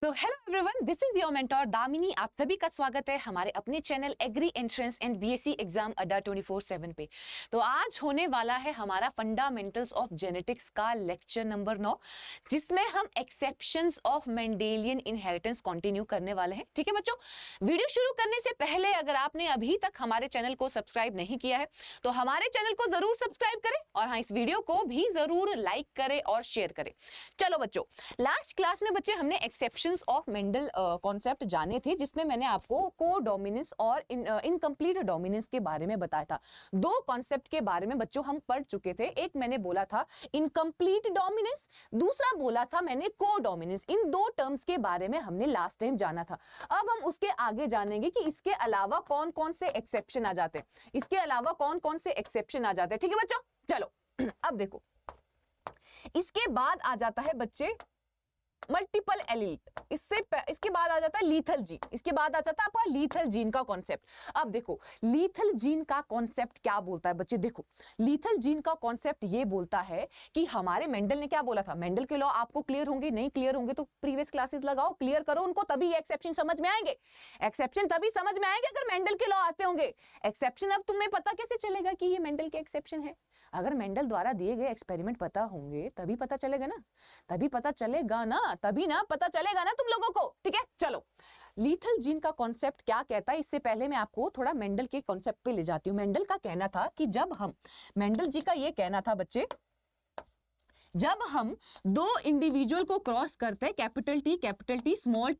तो hello everyone, this is your mentor Damini. आप सभी का स्वागत है हमारे अपने channel agri entrance and BSc exam Adda 24/7 पे। तो आज होने वाला है हमारा फंडामेंटल्स ऑफ जेनेटिक्स का लेक्चर नंबर 9, जिसमें हम exceptions of Mendelian inheritance continue करने वाले हैं। ठीक है बच्चों, वीडियो शुरू करने से पहले अगर आपने अभी तक हमारे चैनल को सब्सक्राइब नहीं किया है तो हमारे चैनल को जरूर सब्सक्राइब करें और हाँ, इस वीडियो को भी जरूर लाइक करें और शेयर करें। चलो बच्चों, लास्ट क्लास में बच्चे हमने एक्सेप्शन ऑफ मेंडल कॉन्सेप्ट जाने थे, जिसमें मैंने आपको को डोमिनेंस और इनकम्प्लीट डोमिनेंस के बारे में बताया था। दो कॉन्सेप्ट के बारे में बच्चों हम पढ़ चुके थे। एक मैंने बोला था इनकम्प्लीट डोमिनेंस, दूसरा बोला था मैंने को डोमिनेंस। इन दो टर्म्स के बारे में हमने लास्ट टाइम जाना था। अब हम उसके आगे जानेंगे कि इसके अलावा कौन कौन से एक्सेप्शन आ जाते हैं, इसके अलावा कौन कौन से एक्सेप्शन आ जाते हैं। ठीक है बच्चों, चलो अब देखो, इसके बाद आ जाता है बच्चे मल्टीपल एलील, इसके बाद आ जाता है लीथल जीन, इसके बाद आ जाता है आपका लीथल जीन का कॉन्सेप्ट। अब देखो लीथल जीन का कॉन्सेप्ट क्या बोलता है बच्चे। देखो लीथल जीन का कॉन्सेप्ट ये बोलता है कि हमारे मेंडल ने क्या बोला था। मेंडल के लॉ आपको क्लियर होंगे, नहीं क्लियर होंगे तो प्रीवियस क्लासेस लगाओ, क्लियर करो उनको, तभी ये एक्सेप्शन समझ में आएंगे। एक्सेप्शन तभी समझ में आएंगे अगर मेंडल के लॉ आते होंगे। एक्सेप्शन अब तुम्हें पता कैसे चलेगा कि ये मेंडल के एक्सेप्शन है? अगर मेंडल द्वारा दिए गए एक्सपेरिमेंट पता होंगे तभी पता चलेगा ना, तभी पता चलेगा ना, तभी ना पता चलेगा ना तुम लोगों को। ठीक है, चलो लीथल जीन का कॉन्सेप्ट क्या कहता है, इससे पहले मैं आपको थोड़ा मेंडल के कॉन्सेप्ट पे ले जाती हूँ। मेंडल का कहना था कि मेंडल जी का ये कहना था बच्चे, जब हम दो इंडिविजुअल को क्रॉस करते हैं, कैपिटल टी स्मॉल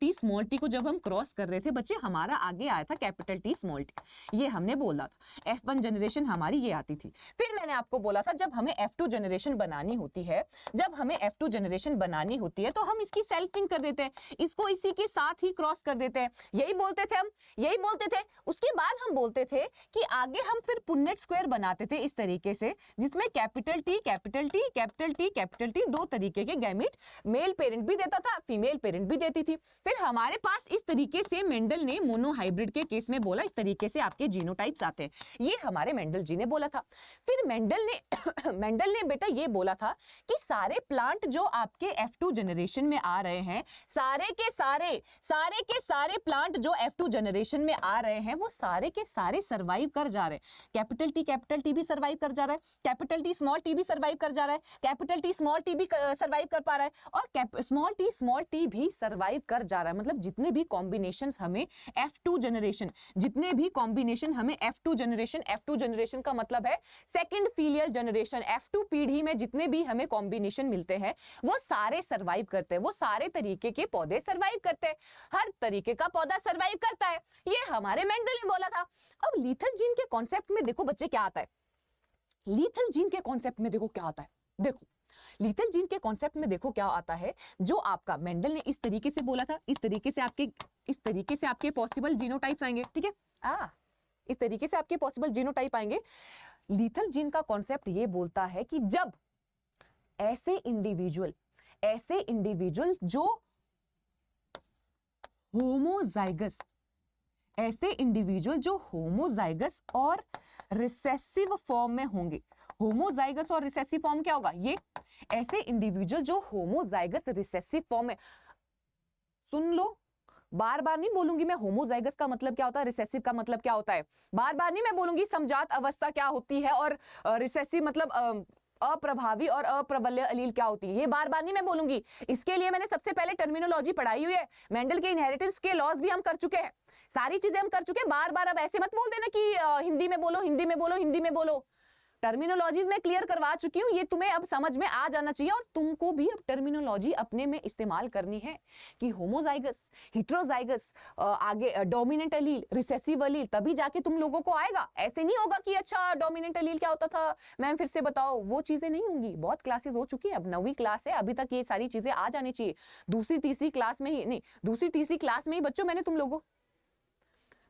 टी को जब हम क्रॉस कर रहे थे बच्चे, हमारा आगे आया था कैपिटल टी स्मॉल टी, ये हमने बोला था। F1 जनरेशन हमारी ये आती थी। फिर मैंने आपको बोला था जब हमें F2 जनरेशन बनानी होती है, जब हमें F2 जनरेशन बनानी होती है तो हम इसकी सेल्फिंग कर देते हैं, इसको इसी के साथ ही क्रॉस कर देते हैं। यही बोलते थे हम, यही बोलते थे। उसके बाद हम बोलते थे कि आगे हम फिर पुन्नेट स्क्वायर बनाते थे इस तरीके से, जिसमें कैपिटल टी दो तरीके के गैमीट, मेल पेरेंट भी देता था, फीमेल पेरेंट भी देती थी। फिर हमारे पास इस तरीके से मेंडल ने मोनोहाइब्रिड के केस में बोला, इस तरीके से आपके जीनोटाइप्स आते हैं। ये हमारे मेंडल जी ने बोला था। फिर मेंडल ने बेटा ये बोला था कि सारे प्लांट जो आपके F2 जनरेशन में आ रहे हैं, सारे के सारे प्लांट जो F2 जनरेशन में आ रहे हैं, वो सारे के सारे सर्वाइव कर जा रहे हैं। कैपिटल टी भी सर्वाइव कर जा रहा है, कैपिटल टी स्मॉल टी भी सर्वाइव कर जा रहा है, कैपिटल टी स्मॉल टी भी सर्वाइव कर पा रहा है, और स्मॉल टी भी सर्वाइव कर जा रहा है। मतलब जितने भी कॉम्बिनेशंस हमें F2 जनरेशन, जितने भी कॉम्बिनेशन हमें F2 जनरेशन का मतलब है सेकंड फीलियल जनरेशन, F2 पीढ़ी में जितने भी हमें कॉम्बिनेशन मिलते हैं वो सारे सर्वाइव करते हैं, वो सारे तरीके के पौधे सर्वाइव करते हैं, हर तरीके का पौधा सर्वाइव करता है। ये हमारे मेंडल ने बोला था। अब लीथल जीन के कॉन्सेप्ट में देखो बच्चे क्या आता है, लीथल जीन के कॉन्सेप्ट में देखो क्या आता है। देखो लीथल जीन के कॉन्सेप्ट में देखो क्या आता है, जो आपका मेंडल ने इस तरीके से बोला था, इस तरीके से आपके पॉसिबल जीनोटाइप्स आएंगे। ठीक है, इस तरीके से आपके पॉसिबल जीनोटाइप आएंगे। लीथल जीन का कॉन्सेप्ट ये बोलता है कि जब ऐसे इंडिविजुअल जो होमोजाइगस और रिसेसिव फॉर्म में होंगे। होमोजाइगस और रिसेसिव फॉर्म क्या होगा? ये ऐसे इंडिविजुअल जो होमोजाइगस रिसेसिव फॉर्म में, सुन लो, बार बार नहीं बोलूंगी मैं होमोजाइगस का मतलब क्या होता है, रिसेसिव का मतलब क्या होता है, बार बार नहीं मैं बोलूंगी समजात अवस्था क्या होती है और रिसेसिव मतलब अप्रभावी और अप्रबल्य अलील क्या होती है, ये बार बार नहीं मैं बोलूंगी। इसके लिए मैंने सबसे पहले टर्मिनोलॉजी पढ़ाई हुई है, मेंडल के इनहेरिटेंस के लॉज भी हम कर चुके हैं, सारी चीजें हम कर चुके हैं। बार बार अब ऐसे मत बोल देना कि हिंदी में बोलो। टर्मिनोलॉजीज में क्लियर करवा चुकी हूं, ये तुम्हें अब समझ में आ जाना चाहिए और तुमको भी अब टर्मिनोलॉजी अपने में इस्तेमाल करनी है कि होमोजाइगस, हेटेरोजाइगस, आगे डोमिनेंट अलील, रिसेसिव अलील, तभी जाके तुम लोगों को आएगा। ऐसे नहीं होगा कि अच्छा डोमिनेंट अलील क्या होता था मैम फिर से बताओ, वो चीजें नहीं होंगी। बहुत क्लासेस हो चुकी है, अब 9वीं क्लास है, अभी तक ये सारी चीजें आ जानी चाहिए। दूसरी तीसरी क्लास में ही बच्चों मैंने तुम लोगों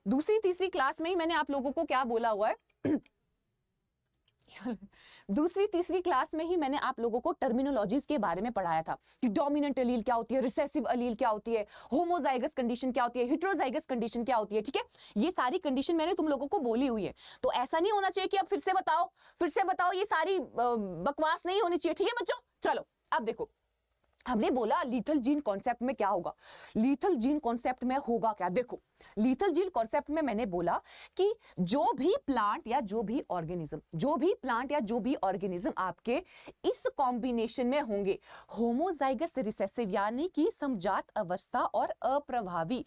दूसरी तीसरी क्लास में ही मैंने आप लोगों को क्या बोला हुआ है दूसरी तीसरी क्लास में ही मैंने आप लोगों को टर्मिनोलॉजीज के बारे में पढ़ाया था कि डोमिनेंट अलील क्या होती है, रिसेसिव अलील क्या होती है, होमोजाइगस कंडीशन क्या होती है, हेटेरोजाइगस कंडीशन क्या होती है। ठीक है, ये सारी कंडीशन मैंने तुम लोगों को बोली हुई है, तो ऐसा नहीं होना चाहिए कि अब फिर से बताओ, ये सारी बकवास नहीं होनी चाहिए। ठीक है बच्चों, चलो अब देखो हमने बोला लीथल जीन कॉन्सेप्ट में क्या होगा, लीथल जीन कॉन्सेप्ट में होगा क्या, देखो लीथल जीन कॉन्सेप्ट में मैंने बोला कि जो भी प्लांट या जो भी ऑर्गेनिज्म आपके इस कॉम्बिनेशन में होंगे, होमोजाइगस रिसेसिव यानी कि समजात अवस्था और अप्रभावी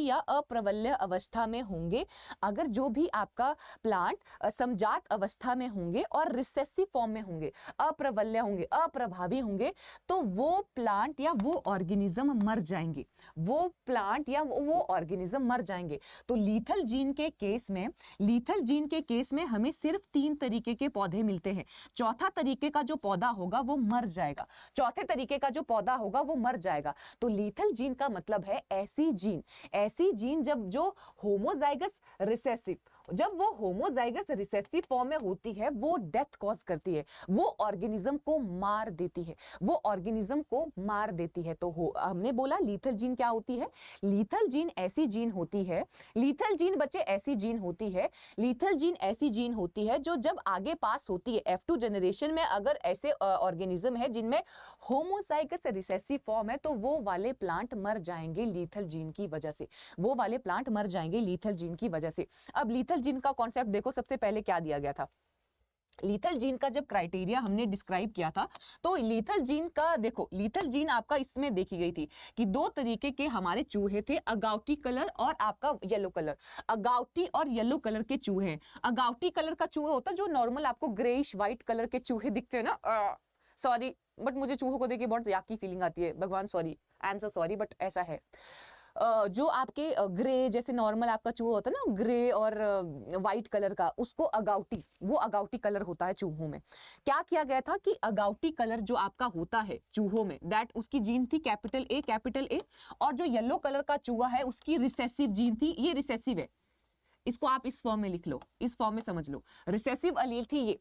या अप्रवल्य अवस्था में होंगे, अगर जो भी आपका प्लांट समजात अवस्था में होंगे और रिसेसिव फॉर्म में होंगे, अप्रवल्य होंगे, अप्रभावी होंगे, तो वो प्लांट या वो ऑर्गेनिज्म मर जाएंगे, वो प्लांट या वो ऑर्गेनिज्म मर जाएंगे। तो लीथल जीन के केस में हमें सिर्फ 3 तरीके के पौधे मिलते हैं। चौथा तरीके का जो पौधा होगा वो मर जाएगा, चौथे तरीके का जो पौधा होगा वो मर जाएगा। तो लीथल जीन का मतलब है ऐसी जीन जो होमोजाइगस रिसेसिव फॉर्म में होती है, वो डेथ कॉज करती है, वो ऑर्गेनिज्म को मार देती है, तो हमने बोला लीथल जीन क्या होती है, लीथल जीन ऐसी जीन होती है, लीथल जीन ऐसी जीन होती है जो जब आगे पास होती है F2 जनरेशन में, अगर ऐसे ऑर्गेनिज्म है जिनमें होमोजाइगस रिसेसिव फॉर्म है, तो वो वाले प्लांट मर जाएंगे लीथल जीन की वजह से, अब लीथल जीन का कॉन्सेप्ट देखो, सबसे पहले क्या दिया गया था, लीथल जीन का जब क्राइटेरिया हमने डिस्क्राइब किया था, तो लीथल जीन आपका इसमें देखी गई थी कि 2 तरीके के हमारे चूहे थे, अगाउटी कलर और आपका येलो कलर। अगाउटी और येलो कलर के चूहे, अगाउटी कलर का चूहा होता है जो नॉर्मल आपको ग्रेइश व्हाइट कलर के चूहे दिखते हैं ना, सॉरी बट मुझे चूहों को देख के बहुत याकी फीलिंग आती है, भगवान sorry, I am so sorry, but ऐसा है। जो आपके ग्रे जैसे नॉर्मल आपका चूहा होता है ना, ग्रे और व्हाइट कलर का, उसको अगाउटी कलर होता है चूहों में। क्या किया गया था कि अगाउटी कलर जो आपका होता है चूहों में, दैट उसकी जीन थी कैपिटल ए, और जो येलो कलर का चूहा है उसकी रिसेसिव जीन थी, ये रिसेसिव है, इसको आप इस फॉर्म में लिख लो, इस फॉर्म में समझ लो, रिसेसिव अलील थी ये।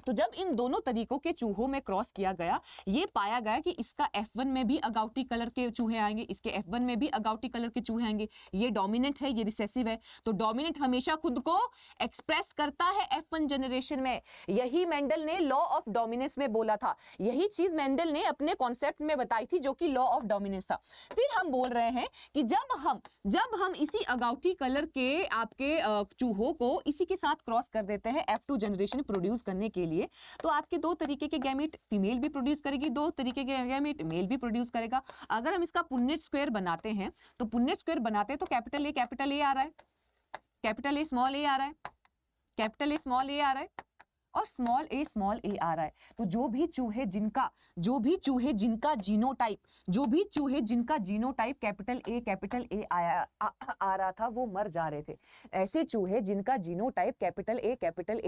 तो जब इन दोनों तरीकों के चूहों में क्रॉस किया गया, ये पाया गया कि इसका F1 में भी अगाउटी कलर के चूहे आएंगे, इसके F1 में भी अगाउटी कलर के चूहे आएंगे, ये डोमिनेंट है, ये रिसेसिव है, तो डोमिनेंट हमेशा खुद को एक्सप्रेस करता है F1 जनरेशन में। यही मेंडल ने लॉ ऑफ डोमिनेंस में बोला था, यही चीज मेंडल ने अपने कॉन्सेप्ट में बताई थी, जो कि लॉ ऑफ डोमिनेंस था। फिर हम बोल रहे हैं कि जब हम इसी अगाउटी कलर के आपके चूहों को इसी के साथ क्रॉस कर देते हैं F2 जनरेशन प्रोड्यूस करने के लिए, तो आपके 2 तरीके के गैमेट फीमेल भी प्रोड्यूस करेगी, 2 तरीके के गैमेट मेल भी प्रोड्यूस करेगा। अगर हम इसका पुन्नेट स्क्वायर बनाते हैं, तो कैपिटल ए आ रहा है, कैपिटल ए स्मॉल ए आ रहा है, कैपिटल ए स्मॉल ए आ रहा है, और स्मॉल ए आ रहा है। तो जो भी चूहे जिनका जीनोटाइप कैपिटल ए आ रहा था, वो मर जा रहे थे। ऐसे चूहे जिनका जीनोटाइप कैपिटल ए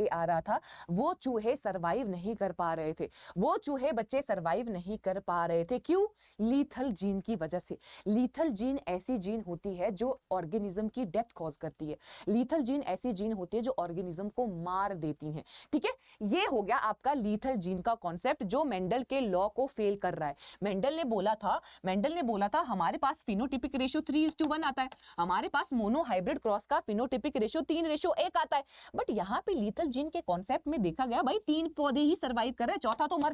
आ रहा था, वो चूहे सरवाइव नहीं कर पा रहे थे, वो चूहे बच्चे सरवाइव नहीं कर पा रहे थे। क्यों? लीथल जीन की वजह से। लीथल जीन ऐसी जीन होती है जो ऑर्गेनिज्म की डेथ कॉज करती है, लीथल जीन ऐसी जीन होती है जो ऑर्गेनिज्म को मार देती है। ठीक है, ये हो गया आपका लीथल जीन का कॉन्सेप्ट, जो मेंडल के लॉ को फेल कर रहा है। मेंडल ने बोला था हमारे पास फिनोटिपिक रेशियो 3:1 आता है, हमारे पास मोनो हाइब्रिड क्रॉस का फिनोटिपिक रेशियो 3:1 आता है, बट यहाँ पे लीथल जीन के कॉन्सेप्ट में देखा गया भाई 3 पौधे ही सर्वाइव कर रहे हैं, चौथा तो मर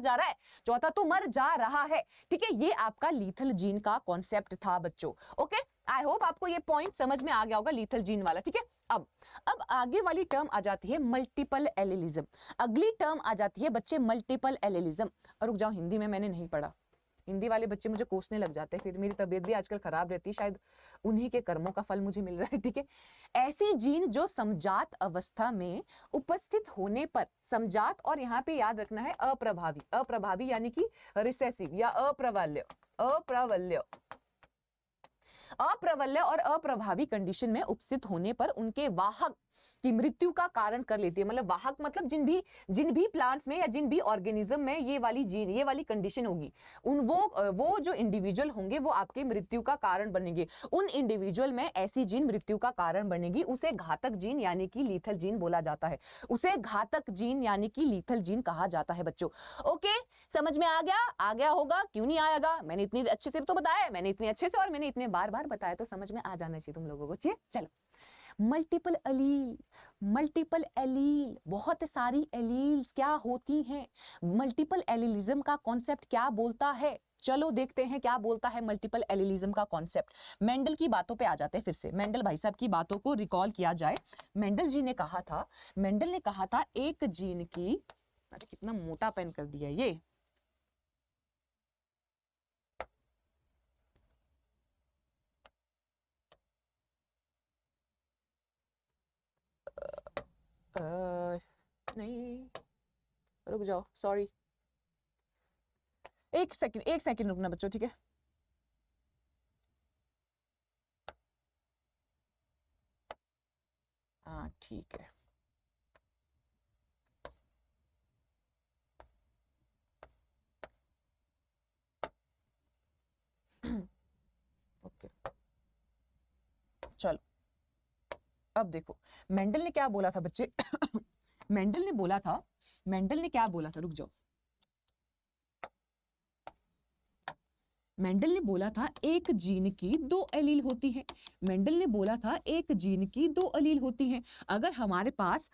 जा रहा है। ठीक है, ये आपका लीथल जीन का कॉन्सेप्ट था बच्चों। ओके, आई होप आपको ये पॉइंट समझ में आ गया होगा, लीथल जीन वाला। ठीक है, अब आगे वाली टर्म आ जाती है मल्टीपल एलेलिज्म। अगली टर्म आ जाती है बच्चे मल्टीपल एलेलिज्म। रुक जाओ, हिंदी में मैंने नहीं पढ़ा, हिंदी वाले बच्चे मुझे कोसने लग जाते हैं, फिर मेरी तबीयत भी आजकल खराब रहती है, शायद उन्हीं के कर्मों का फल मुझे मिल रहा है। ठीक है, ऐसी जीन जो समजात अवस्था में उपस्थित होने पर, समजात और यहाँ पे याद रखना है अप्रभावी यानी कि रिसेसिव या अप्रवल्य और अप्रभावी कंडीशन में उपस्थित होने पर उनके वाहक की मृत्यु का कारण कर लेती है। मतलब वाहक मतलब जिन भी प्लांट्स में या जिन भी ऑर्गेनिज्म में ये वाली कंडीशन होगी, वो जो इंडिविजुअल होंगे वो आपके मृत्यु का कारण बनेंगे। उन इंडिविजुअल में ऐसी जीन मृत्यु का कारण बनेगी, उसे घातक जीन यानी कि लीथल जीन बोला जाता है, उसे घातक जीन यानी कि लीथल जीन कहा जाता है बच्चों। ओके, समझ में आ गया होगा, क्यों नहीं आएगा? मैंने इतनी अच्छे से तो बताया, मैंने इतने अच्छे से और मैंने इतने बार बताया, तो समझ में आ जाना चाहिए तुम लोगों को। चलो, मल्टीपल एलील, मल्टीपल एलील, बहुत सारी एलील्स क्या होती हैं। मल्टीपल एलीलिज्म का कॉन्सेप्ट क्या बोलता है, चलो देखते हैं क्या बोलता है मल्टीपल एलीलिज्म का कॉन्सेप्ट। मेंडल की बातों पे आ जाते हैं फिर से, मेंडल भाई साहब की बातों को रिकॉल किया जाए। मेंडल जी ने कहा था, मेंडल ने कहा था एक जीन की, अरे कितना मोटा पेन कर दिया ये, नहीं रुक जाओ, सॉरी, एक सेकंड रुकना बच्चों, ठीक है। हाँ ठीक है, ओके चलो। अब देखो मेंडल ने क्या बोला था बच्चे मेंडल ने बोला था, मेंडल ने क्या बोला था, रुक जाओ, मेंडल ने बोला था एक जीन की दो एलील होती है। मेंडल ने बोला था एक जीन की दो एलील होती हैं। अगर हमारे पास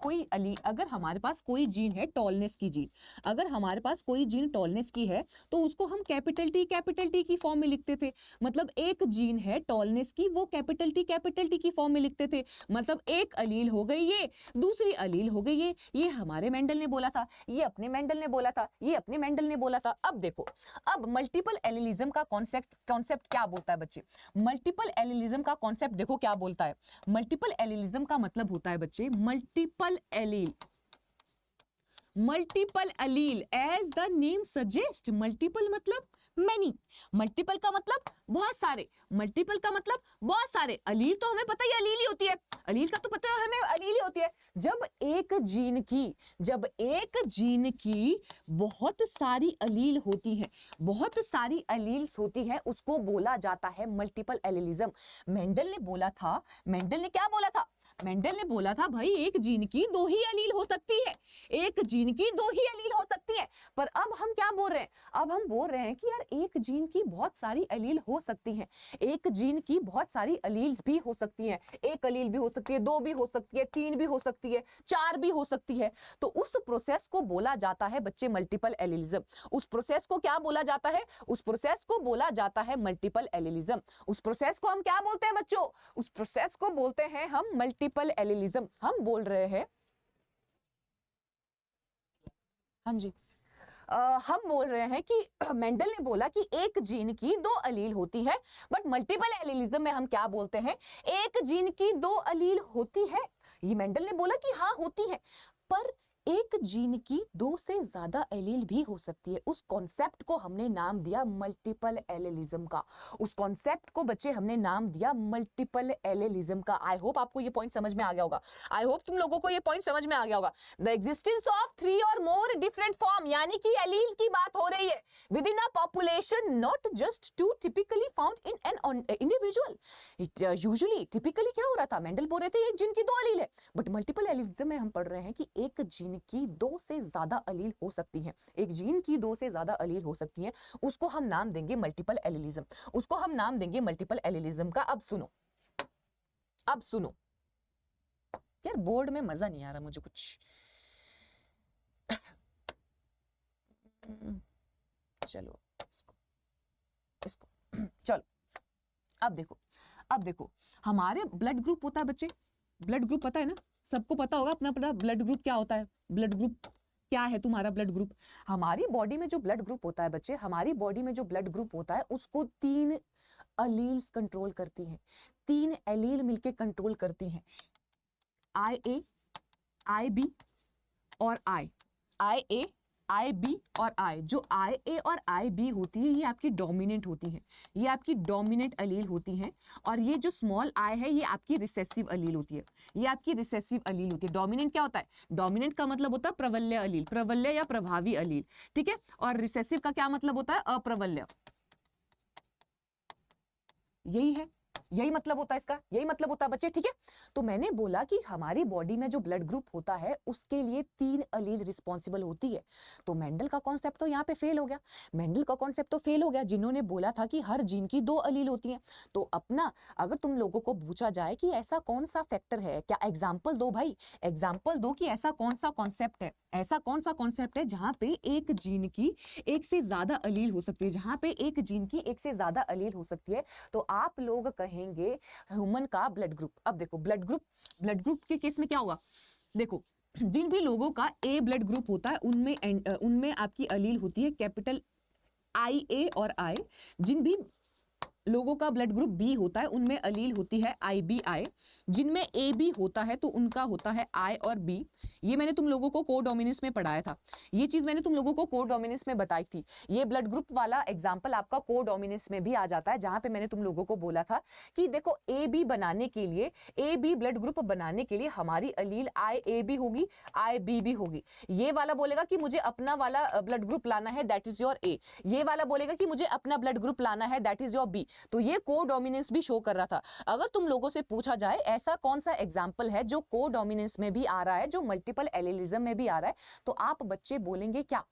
कोई अगर हमारे पास कोई जीन है टॉलनेस की जीन, अगर हमारे पास कोई जीन टॉलनेस की है तो उसको हम कैपिटल टी की फॉर्म में लिखते थे। मतलब एक जीन है टॉलनेस की, वो कैपिटल टी की फॉर्म में लिखते थे। मतलब एक एलील हो गई ये, दूसरी एलील हो गई ये हमारे मेंडल ने बोला था, ये अपने मेंडल ने बोला था, ये अपने मेंडल ने बोला था। अब देखो, अब मल्टीपल एलीलिज्म का कॉन्सेप्ट क्या बोलता है बच्चे, मल्टीपल एलीलिज्म का कॉन्सेप्ट देखो क्या बोलता है। मल्टीपल एलीलिज्म का मतलब होता है बच्चे multiple allele, multiple allele as the name suggest. Multiple मतलब मेनी, मल्टीपल का मतलब बहुत सारे, मल्टीपल का मतलब बहुत सारे। अलील तो हमें पता ही अलील ही होती है, अलील का तो पता है हमें, अलील ही होती है। जब एक जीन की बहुत सारी अलील होती है, बहुत सारी अलील्स होती है, उसको बोला जाता है मल्टीपल एलीलिज्म। मेंडल ने बोला था, मेंडल ने क्या बोला था, मेंडल ने बोला था भाई एक जीन की दो ही एलील हो सकती है, एक जीन की दो ही एलील हो सकती है। पर अब हम क्या बोल रहे हैं, अब हम बोल रहे हैं कि यार एक जीन की बहुत सारी एलील हो सकती हैं, एक जीन की बहुत सारी एलील्स भी हो सकती हैं। एक एलील भी हो सकती है, दो भी हो सकती है, तीन भी हो सकती है, चार भी हो सकती है। तो उस प्रोसेस को बोला जाता है बच्चे मल्टीपल एलीलिज्म। उस प्रोसेस को क्या बोला जाता है, उस प्रोसेस को बोला जाता है मल्टीपल एलीलिज्म। उस प्रोसेस को हम क्या बोलते हैं बच्चों, उस प्रोसेस को बोलते हैं हम मल्टीपल एलीलिज्म। हम बोल रहे हैं, हाँ जी, हम बोल रहे हैं कि मेंडल ने बोला कि एक जीन की दो एलील होती है, बट मल्टीपल एलीलिज्म में हम क्या बोलते हैं, एक जीन की दो एलील होती है। ये मेंडल ने बोला कि हाँ होती है, पर एक जीन की दो से ज्यादा एलील भी हो सकती है। उस कॉन्सेप्ट को हमने नाम दिया मल्टीपल एलीलिज्म का, उस कॉन्सेप्ट को बच्चे हमने नाम दिया मल्टीपल एलीलिज्म का। आई होप आपको ये पॉइंट समझ में आ गया होगा, आई होप तुम लोगों को ये पॉइंट समझ में आ गया होगा। द एग्जिस्टेंस ऑफ 3 और मोर डिफरेंट फॉर्म, यानी कि एलील्स की बात हो रही है within a population, not just two typically found in an individual. Usually typically क्या हो रहा था, मेंडल बोल रहे थे एक जीन की दो एलील है, बट मल्टीपल एलीलिज्म में हम पढ़ रहे हैं कि एक जीन की दो से ज्यादा एलील हो सकती हैं, एक जीन की दो से ज्यादा एलील हो सकती हैं। उसको हम नाम देंगे मल्टीपल एलीलिज्म, उसको हम नाम देंगे मल्टीपल एलीलिज्म का। अब सुनो, अब सुनो यार, बोर्ड में मजा नहीं आ रहा मुझे कुछ चलो इसको चलो। अब देखो हमारे ब्लड ग्रुप होता है बच्चे, ब्लड ग्रुप पता है ना, सबको पता होगा अपना अपना ब्लड ग्रुप क्या होता है। ब्लड ग्रुप क्या है तुम्हारा, ब्लड ग्रुप, हमारी बॉडी में जो ब्लड ग्रुप होता है बच्चे, हमारी बॉडी में जो ब्लड ग्रुप होता है उसको 3 एलील्स कंट्रोल करती हैं, 3 एलील मिलके कंट्रोल करती हैं, IA, IB और IA, IB और I। जो IA और IB होती है ये आपकी डोमिनेंट होती है, ये आपकी डोमिनेंट एलील होती हैं। और ये जो स्मॉल I है ये आपकी रिसेसिव एलील होती है, ये आपकी रिसेसिव एलील होती है। डोमिनेंट क्या होता है, डोमिनेंट का मतलब होता है प्रबल्य एलील, प्रबल्य या प्रभावी एलील, ठीक है। और रिसेसिव का क्या मतलब होता है, अप्रबल्य, यही है। यही मतलब होता है इसका, यही मतलब होता है बच्चे, ठीक है। तो मैंने बोला कि हमारी बॉडी में जो ब्लड ग्रुप होता है उसके लिए 3 अलील रिस्पॉन्सिबल होती है। तो मेंडल का कॉन्सेप्ट तो यहाँ पे फेल हो गया, मेंडल का कॉन्सेप्ट तो फेल हो गया जिन्होंने बोला था कि हर जीन की 2 अलील होती हैं। तो अपना अगर तुम लोगों को पूछा जाए कि ऐसा कौन सा फैक्टर है, क्या एग्जाम्पल दो भाई, एग्जाम्पल दो कि ऐसा कौन सा कॉन्सेप्ट है, ऐसा कौन सा कॉन्सेप्ट है जहां पे एक जीन की एक से ज्यादा अलील हो सकती है, जहां पे एक जीन की एक से ज्यादा अलील हो सकती है। तो आप लोग कहेंगे ह्यूमन का ब्लड ग्रुप। अब देखो ब्लड ग्रुप के केस में क्या होगा, देखो जिन भी लोगों का ए ब्लड ग्रुप होता है उनमें आपकी अलील होती है कैपिटल IA और I। जिन भी लोगों का ब्लड ग्रुप बी होता है उनमें अलील होती है IBI। जिनमें AB होता है तो उनका होता है I और B। ये मैंने तुम लोगों को कोडोमिनेंस में पढ़ाया था, ये चीज मैंने तुम लोगों को कोडोमिनेंस में बताई थी। ये ब्लड ग्रुप वाला एग्जांपल आपका कोडोमिनेंस में भी आ जाता है, जहां पे मैंने तुम लोगों को बोला था कि देखो AB बनाने के लिए, AB ब्लड ग्रुप बनाने के लिए हमारी अलील IAB होगी, IB भी होगी। ये वाला बोलेगा कि मुझे अपना वाला ब्लड ग्रुप लाना है, दैट इज योर A। ये वाला बोलेगा कि मुझे अपना ब्लड ग्रुप लाना है, दैट इज योर B। तो ये कोडोमिनेंस भी शो कर रहा था। अगर तुम लोगों से पूछा जाए ऐसा कौन सा एग्जांपल है जो कोडोमिनेंस में भी आ रहा है, जो मल्टीपल एलिलिज्म में भी आ रहा है, तो आप बच्चे बोलेंगे क्या,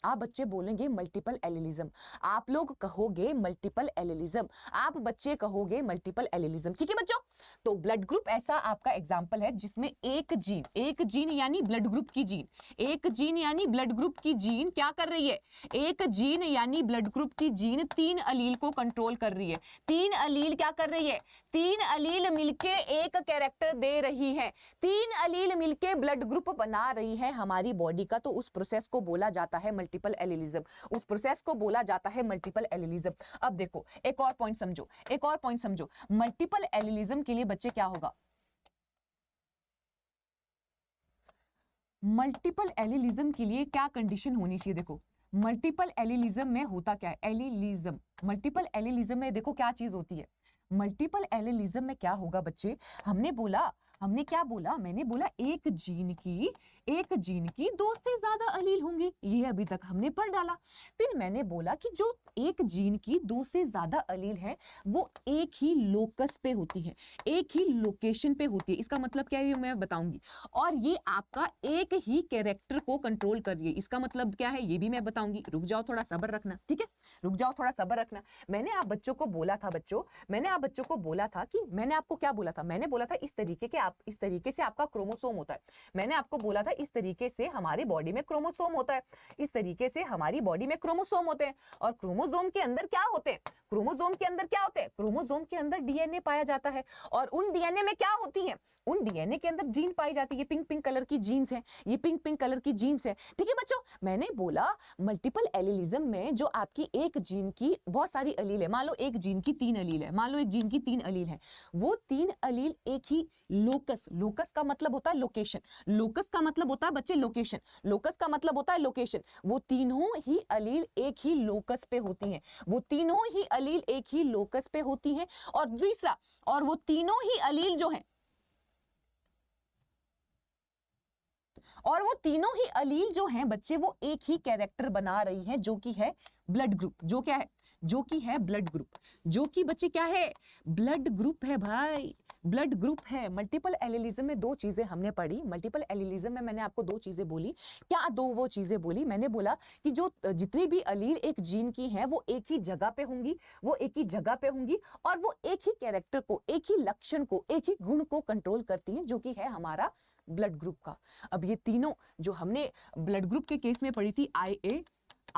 आप बच्चे बोलेंगे मल्टीपल एलिलिज्म। आप लोग कहोगे मल्टीपल एलिलिज्म, आप बच्चे कहोगे मल्टीपल एलिलिज्म, ठीक है बच्चों। तो ब्लड ग्रुप ऐसा आपका एग्जांपल है जिसमें एक जीन यानी ब्लड ग्रुप की जीन, एक जीन यानी ब्लड ग्रुप की जीन क्या कर रही है, एक जीन यानी ब्लड ग्रुप की जीन 3 अलील को कंट्रोल कर रही है। 3 अलील क्या कर रही है, 3 अलील मिलके एक कैरेक्टर दे रही है, 3 अलील मिलके ब्लड ग्रुप बना रही है हमारी बॉडी का। तो उस प्रोसेस को बोला जाता है मल्टीपल एलिलिज्म, उस प्रोसेस को बोला जाता है मल्टीपल एलिलिज्म। अब देखो एक और पॉइंट समझो, एक और पॉइंट समझो। मल्टीपल एलिलिज्म के लिए बच्चे क्या होगा, मल्टीपल एलिलिज्म के लिए क्या कंडीशन होनी चाहिए। देखो मल्टीपल एलिलिज्म में होता क्या है, एलिलिज्म, मल्टीपल एलिलिज्म में देखो क्या चीज होती है। मल्टीपल एलिलिज्म में क्या होगा बच्चे, हमने क्या बोला, मैंने बोला एक जीन की 2 से ज्यादा अलील होंगी, ये अभी तक हमने पढ़ डाला। फिर मैंने बोला कि जो एक जीन की 2 से ज्यादा अलील है वो एक ही लोकस पे होती है, एक ही लोकेशन पे होती है। इसका मतलब क्या है ये मैं बताऊंगी। और ये आपका एक ही कैरेक्टर को कंट्रोल कर रही है, इसका मतलब क्या है ये भी मैं बताऊंगी। रुक जाओ थोड़ा सब्र रखना, ठीक है, रुक जाओ थोड़ा सब्र रखना। मैंने आप बच्चों को बोला था, मैंने आप बच्चों को बोला था कि मैंने आपको क्या बोला था, मैंने बोला था इस तरीके से आपका क्रोमोसोम होता है। मैंने आपको बोला था इस तरीके से हमारी बॉडी में क्रोमोसोम होता है, इस तरीके से हमारी बॉडी में क्रोमोसोम होते हैं। और क्रोमोसोम के अंदर क्या होते हैं, क्रोमोसोम के अंदर क्या होते हैं, क्रोमोसोम के अंदर डीएनए पाया जाता है। और उन डीएनए में क्या होती है, उन डीएनए के अंदर जीन पाई जाती है, पिंक पिंक कलर की जीन्स हैं, ये पिंक पिंक कलर की जीन्स हैं, ठीक है बच्चों। मैंने बोला मल्टीपल एलिलिज्म में जो आपकी एक जीन की बहुत सारी अलील है, मान लो एक जीन की 3 अलील है, मान लो एक जीन की 3 अलील है, वो 3 अलील एक ही लोकस, लोकस का मतलब होता है लोकेशन, लोकस का मतलब होता है बच्चे लोकेशन, लोकस का मतलब होता है लोकेशन। वो तीनों ही अलील एक ही लोकस पे होती हैं, वो तीनों ही अलील एक ही लोकस पे होती हैं। और दूसरा, और वो तीनों ही अलील जो हैं, और वो तीनों ही अलील जो हैं बच्चे वो एक ही कैरेक्टर बना रही हैं जो कि है ब्लड ग्रुप, जो क्या है, जो कि है ब्लड ग्रुप, जो कि बच्चे क्या है, ब्लड ग्रुप है भाई, ब्लड ग्रुप है। मल्टीपल एलिलिज्म में 2 चीजें हमने पढ़ी, मल्टीपल एलिलिज्म में मैंने आपको 2 चीजें बोली। क्या 2 वो चीजें बोली, मैंने बोला कि जो जितनी भी अलील एक जीन की हैं वो एक ही जगह पे होंगी, वो एक ही जगह पे होंगी, और वो एक ही कैरेक्टर को, एक ही लक्षण को, एक ही गुण को कंट्रोल करती हैं, जो कि है हमारा ब्लड ग्रुप का। अब ये तीनों जो हमने ब्लड ग्रुप के केस में पढ़ी थी, IA,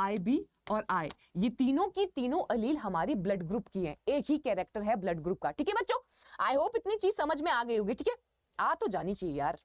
IB और I, ये तीनों की तीनों अलील हमारी ब्लड ग्रुप की हैं, एक ही कैरेक्टर है ब्लड ग्रुप का, ठीक है बच्चों। आई होप इतनी चीज समझ में आ गई होगी, ठीक है, आ तो जानी चाहिए यार।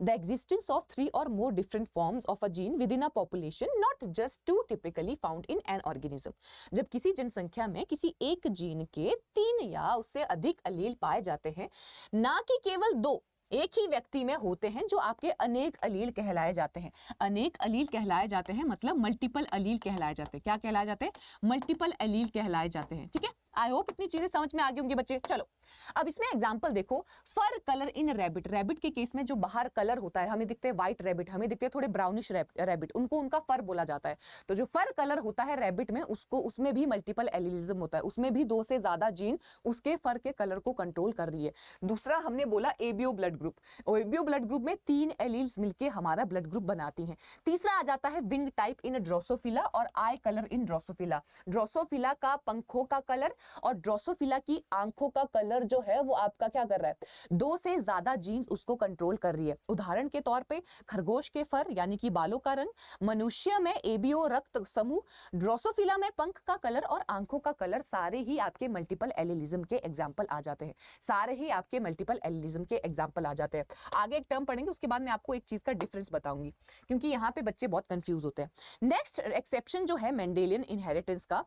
The existence of 3 or more different forms of a gene within a population, not just 2 typically found in an organism। जब किसी जनसंख्या में किसी एक जीन के 3 या उससे अधिक अलील पाए जाते हैं, ना कि केवल 2 एक ही व्यक्ति में होते हैं, जो आपके अनेक अलील कहलाए जाते हैं। अनेक अलील कहलाए जाते हैं मतलब मल्टीपल अलील कहलाए जाते हैं। क्या कहलाए जाते हैं, मल्टीपल अलील कहलाए जाते हैं, ठीक है। आई होप इतनी चीजें समझ में आ गई होंगी बच्चे। चलो अब इसमें एग्जांपल देखो, फर कलर इन रैबिट। रैबिट के केस में जो बाहर कलर होता है, हमें दिखते हैं व्हाइट रैबिट, हमें दिखते हैं थोड़े ब्राउनिश रैबिट, उनको उनका फर बोला जाता है। तो जो फर कलर होता है रैबिट में, उसको उसमें भी मल्टीपल एलिलिज्म होता है, उसमें भी 2 से ज्यादा जीन उसके फर के कलर को कंट्रोल कर रही है। दूसरा हमने बोला ABO blood group. ABO blood group में 3 एलील्स मिलके हमारा ब्लड ग्रुप बनाती हैं। तीसरा आ जाता है विंग टाइप इन ड्रोसोफिला और आई कलर इन ड्रोसोफिला। ड्रोसोफिला का पंखों का कलर और ड्रोसोफिला की आंखों का कलर जो है वो आपका क्या कर रहा है, 2 से ज्यादा जीन्स उसको कंट्रोल कर रही है। उदाहरण के तौर पे खरगोश के फर यानी कि बालों का रंग, मनुष्य में एबीओ रक्त समूह, ड्रोसोफिला में पंख का कलर और आंखों का कलर, सारे ही आपके मल्टीपल एलिलिज्म के एग्जाम्पल आ जाते हैं। सारे ही आपके मल्टीपल एलिलिज्म के एग्जाम्पल आ जाते हैं। आगे एक टर्म पढ़ेंगे, उसके बाद मैं आपको एक चीज का डिफरेंस बताऊंगी, क्योंकि यहाँ पे बच्चे बहुत कंफ्यूज होते हैं। नेक्स्ट एक्सेप्शन जो है मेंडेलियन इनहेरिटेंस का,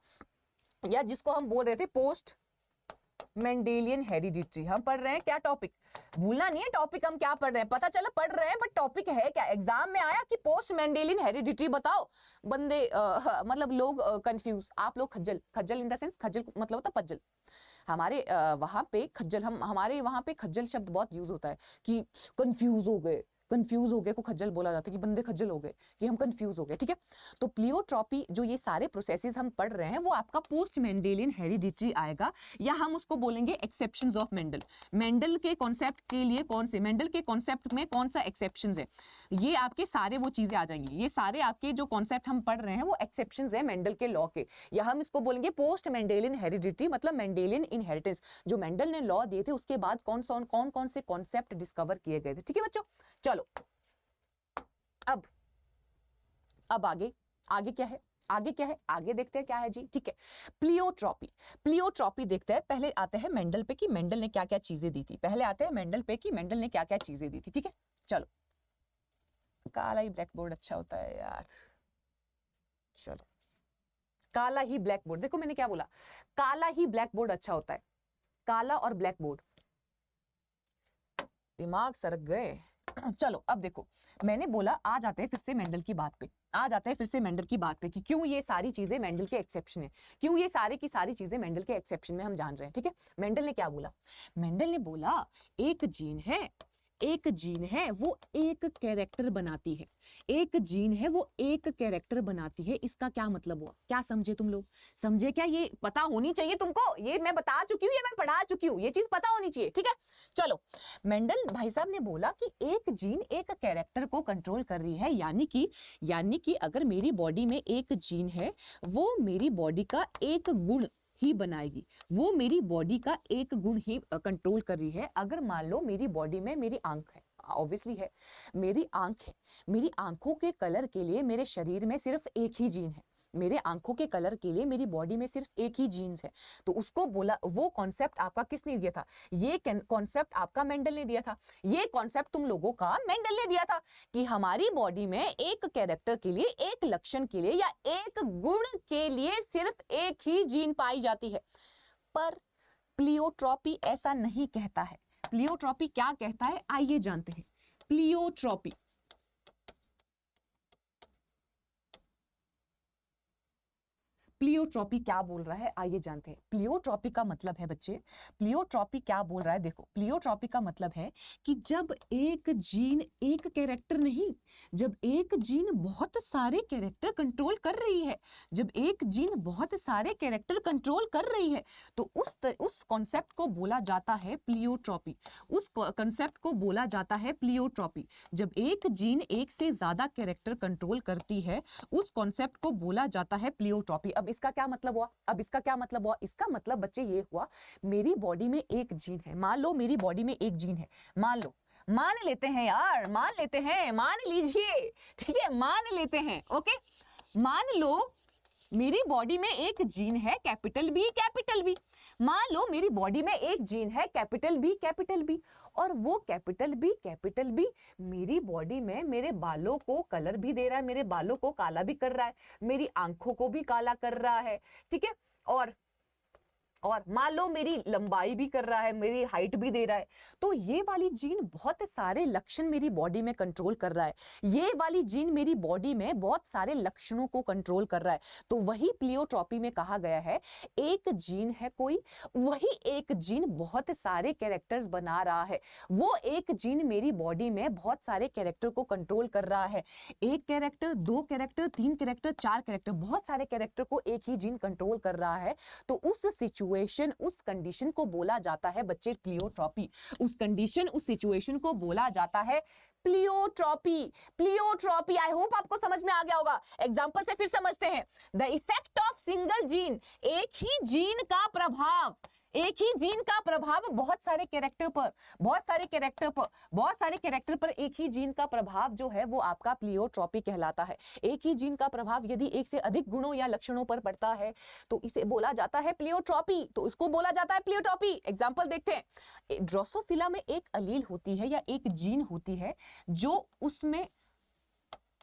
या जिसको हम बोल रहे थे पोस्ट मेंडेलियन हेरिडिटी। हम पढ़ रहे हैं क्या टॉपिक, भूलना नहीं है टॉपिक हम क्या पढ़ रहे हैं, पता चला पढ़ रहे हैं बट टॉपिक है क्या। एग्जाम में आया कि पोस्ट मेंडेलियन हेरिडिटी बताओ, बंदे मतलब लोग कंफ्यूज, आप लोग खज्जल, खज्जल इन द सेंस, खज्जल मतलब होता पज्जल। हमारे वहां पे खज्जल, हमारे वहां पे खज्जल शब्द बहुत यूज होता है कि कंफ्यूज हो गए, कंफ्यूज हो गए को खज्जल बोला जाता है, कि बंदे खज्जल हो गए, कि हम कंफ्यूज हो गए। ठीक है, तो प्लियोट्रॉपी जो ये सारे प्रोसेसेस हम पढ़ रहे हैं वो आपका पोस्ट मेंडेलियन हेरिडिटी आएगा, या हम उसको बोलेंगे एक्सेप्शंस ऑफ मेंडल। मेंडल के कॉन्सेप्ट के लिए कौन से, मेंडल के कॉन्सेप्ट में कौन सा एक्सेप्शंस है, ये आपके सारे वो चीजें आ जाएंगी। ये सारे आपके जो कॉन्सेप्ट हम पढ़ रहे हैं वो एक्सेप्शंस है मेंडल के लॉ के, या हम इसको बोलेंगे पोस्ट मेंडेलियन हेरिडिटी, मतलब मेंडेलियन इनहेरिटेंस। जो मेंडल ने लॉ दिए थे उसके बाद कौन कौन से कॉन्सेप्ट डिस्कवर किए गए थे। ठीक है बच्चों, चलो अब आगे क्या है, आगे क्या है, आगे देखते हैं क्या है जी। ठीक है, प्लियोट्रॉपी। प्लियोट्रॉपी देखते हैं, पहले आते हैं मेंडल पे कि मेंडल ने क्या क्या चीजें दी थी। पहले आते हैं मेंडल पे कि मेंडल ने क्या क्या चीजें दी थी। ठीक है, चलो काला ही ब्लैक बोर्ड अच्छा होता है यार, चलो काला ही ब्लैक बोर्ड, देखो मैंने क्या बोला, काला ही ब्लैक बोर्ड अच्छा होता है, काला और ब्लैक बोर्ड, दिमाग सरक गए। चलो अब देखो, मैंने बोला आ जाते हैं फिर से मेंडल की बात पे, आ जाते हैं फिर से मेंडल की बात पे कि क्यों ये सारी चीजें मेंडल के एक्सेप्शन है, क्यों ये सारी की सारी चीजें मेंडल के एक्सेप्शन में हम जान रहे हैं। ठीक है, मेंडल ने क्या बोला, मेंडल ने बोला एक जीन है, एक जीन है वो एक कैरेक्टर बनाती है, एक जीन है वो एक कैरेक्टर बनाती है। इसका क्या मतलब हुआ, क्या समझे तुम लोग, समझे क्या, ये पता होनी चाहिए तुमको, ये मैं बता चुकी हूँ, ये मैं पढ़ा चुकी हूँ, ये चीज पता होनी चाहिए। ठीक है, चलो मेंडल भाई साहब ने बोला कि एक जीन एक कैरेक्टर को कंट्रोल कर रही है, यानी कि अगर मेरी बॉडी में एक जीन है वो मेरी बॉडी का एक गुण ही बनाएगी, वो मेरी बॉडी का एक गुण ही कंट्रोल कर रही है। अगर मान लो मेरी बॉडी में मेरी आंख है, ऑब्वियसली है, मेरी आंख है, मेरी आंखों के कलर के लिए मेरे शरीर में सिर्फ एक ही जीन है, मेरे आंखों के कलर के लिए मेरी बॉडी में सिर्फ एक ही जीन्स है, तो उसको बोला, वो कॉन्सेप्ट आपका किसने दिया था, ये कॉन्सेप्ट आपका मेंडल ने दिया था, ये कॉन्सेप्ट तुम लोगों का मेंडल ने दिया था कि हमारी बॉडी में एक कैरेक्टर के लिए, एक लक्षण के लिए या एक गुण के लिए सिर्फ एक ही जीन पाई जाती है। पर प्लियोट्रॉपी ऐसा नहीं कहता है। प्लियोट्रॉपी क्या कहता है, आइए जानते हैं। प्लियोट्रॉपी प्लियोट्रॉपी क्या बोल रहा है, आइए जानते हैं। प्लियोट्रॉपी का मतलब है बच्चे, प्लियोट्रॉपी क्या बोल रहा है, देखो प्लियोट्रॉपी का मतलब है कि जब एक जीन एक कैरेक्टर नहीं, जब एक जीन बहुत सारे कैरेक्टर कंट्रोल कर रही है, जब एक जीन बहुत सारे कैरेक्टर कंट्रोल कर रही है, तो उस कॉन्सेप्ट को बोला जाता है प्लियोट्रॉपी, उस कॉन्सेप्ट को बोला जाता है प्लियोट्रॉपी। जब एक जीन एक से ज्यादा कैरेक्टर कंट्रोल करती है, उस कॉन्सेप्ट को बोला जाता है प्लियोट्रॉपी। अब इसका क्या मतलब हुआ, अब इसका क्या मतलब हुआ, इसका मतलब बच्चे ये हुआ, मेरी बॉडी में एक जीन है, मान लो मेरी बॉडी में एक जीन है, मान लो, मान लेते हैं यार, मान लेते हैं, मान लीजिए, ठीक है, मान लेते हैं, ओके, मान लो मेरी बॉडी में एक जीन है कैपिटल बी, कैपिटल बी, मान लो मेरी बॉडी में एक जीन है कैपिटल बी, कैपिटल बी, और वो कैपिटल बी, कैपिटल बी मेरी बॉडी में मेरे बालों को कलर भी दे रहा है, मेरे बालों को काला भी कर रहा है, मेरी आंखों को भी काला कर रहा है, ठीक है, और और मान लो मेरी लंबाई भी कर रहा है, मेरी हाइट भी दे रहा है, तो ये वाली जीन बहुत सारे लक्षण मेरी बॉडी में कंट्रोल कर रहा है, ये वाली जीन मेरी बॉडी में बहुत सारे लक्षणों को कंट्रोल कर रहा है। तो वही प्लियोट्रॉपी में कहा गया है, एक जीन है कोई, वही एक जीन बहुत सारे कैरेक्टर्स बना रहा है, वो एक जीन मेरी बॉडी में बहुत सारे कैरेक्टर को कंट्रोल कर रहा है। एक कैरेक्टर, दो कैरेक्टर, तीन कैरेक्टर, चार कैरेक्टर, बहुत सारे कैरेक्टर को एक ही जीन कंट्रोल कर रहा है। तो उस सिचुएशन, उस कंडीशन को बोला जाता है बच्चे प्लियोट्रॉपी। उस कंडीशन, उस सिचुएशन को बोला जाता है प्लियोट्रॉपी। प्लियोट्रॉपी, आई होप आपको समझ में आ गया होगा। एग्जांपल से फिर समझते हैं। The effect of single gene, एक ही जीन का प्रभाव, एक ही जीन का प्रभाव बहुत सारे कैरेक्टर पर, बहुत सारे कैरेक्टर पर, बहुत सारे कैरेक्टर पर एक ही जीन का प्रभाव जो है वो आपका प्लियोट्रॉपी कहलाता है। एक ही जीन का प्रभाव यदि एक से अधिक गुणों या लक्षणों पर पड़ता है तो इसे बोला जाता है प्लियोट्रॉपी, तो इसको बोला जाता है प्लियोट्रॉपी। एग्जांपल देखते हैं। ड्रोसोफिला में एक अलील होती है या एक जीन होती है जो उसमें,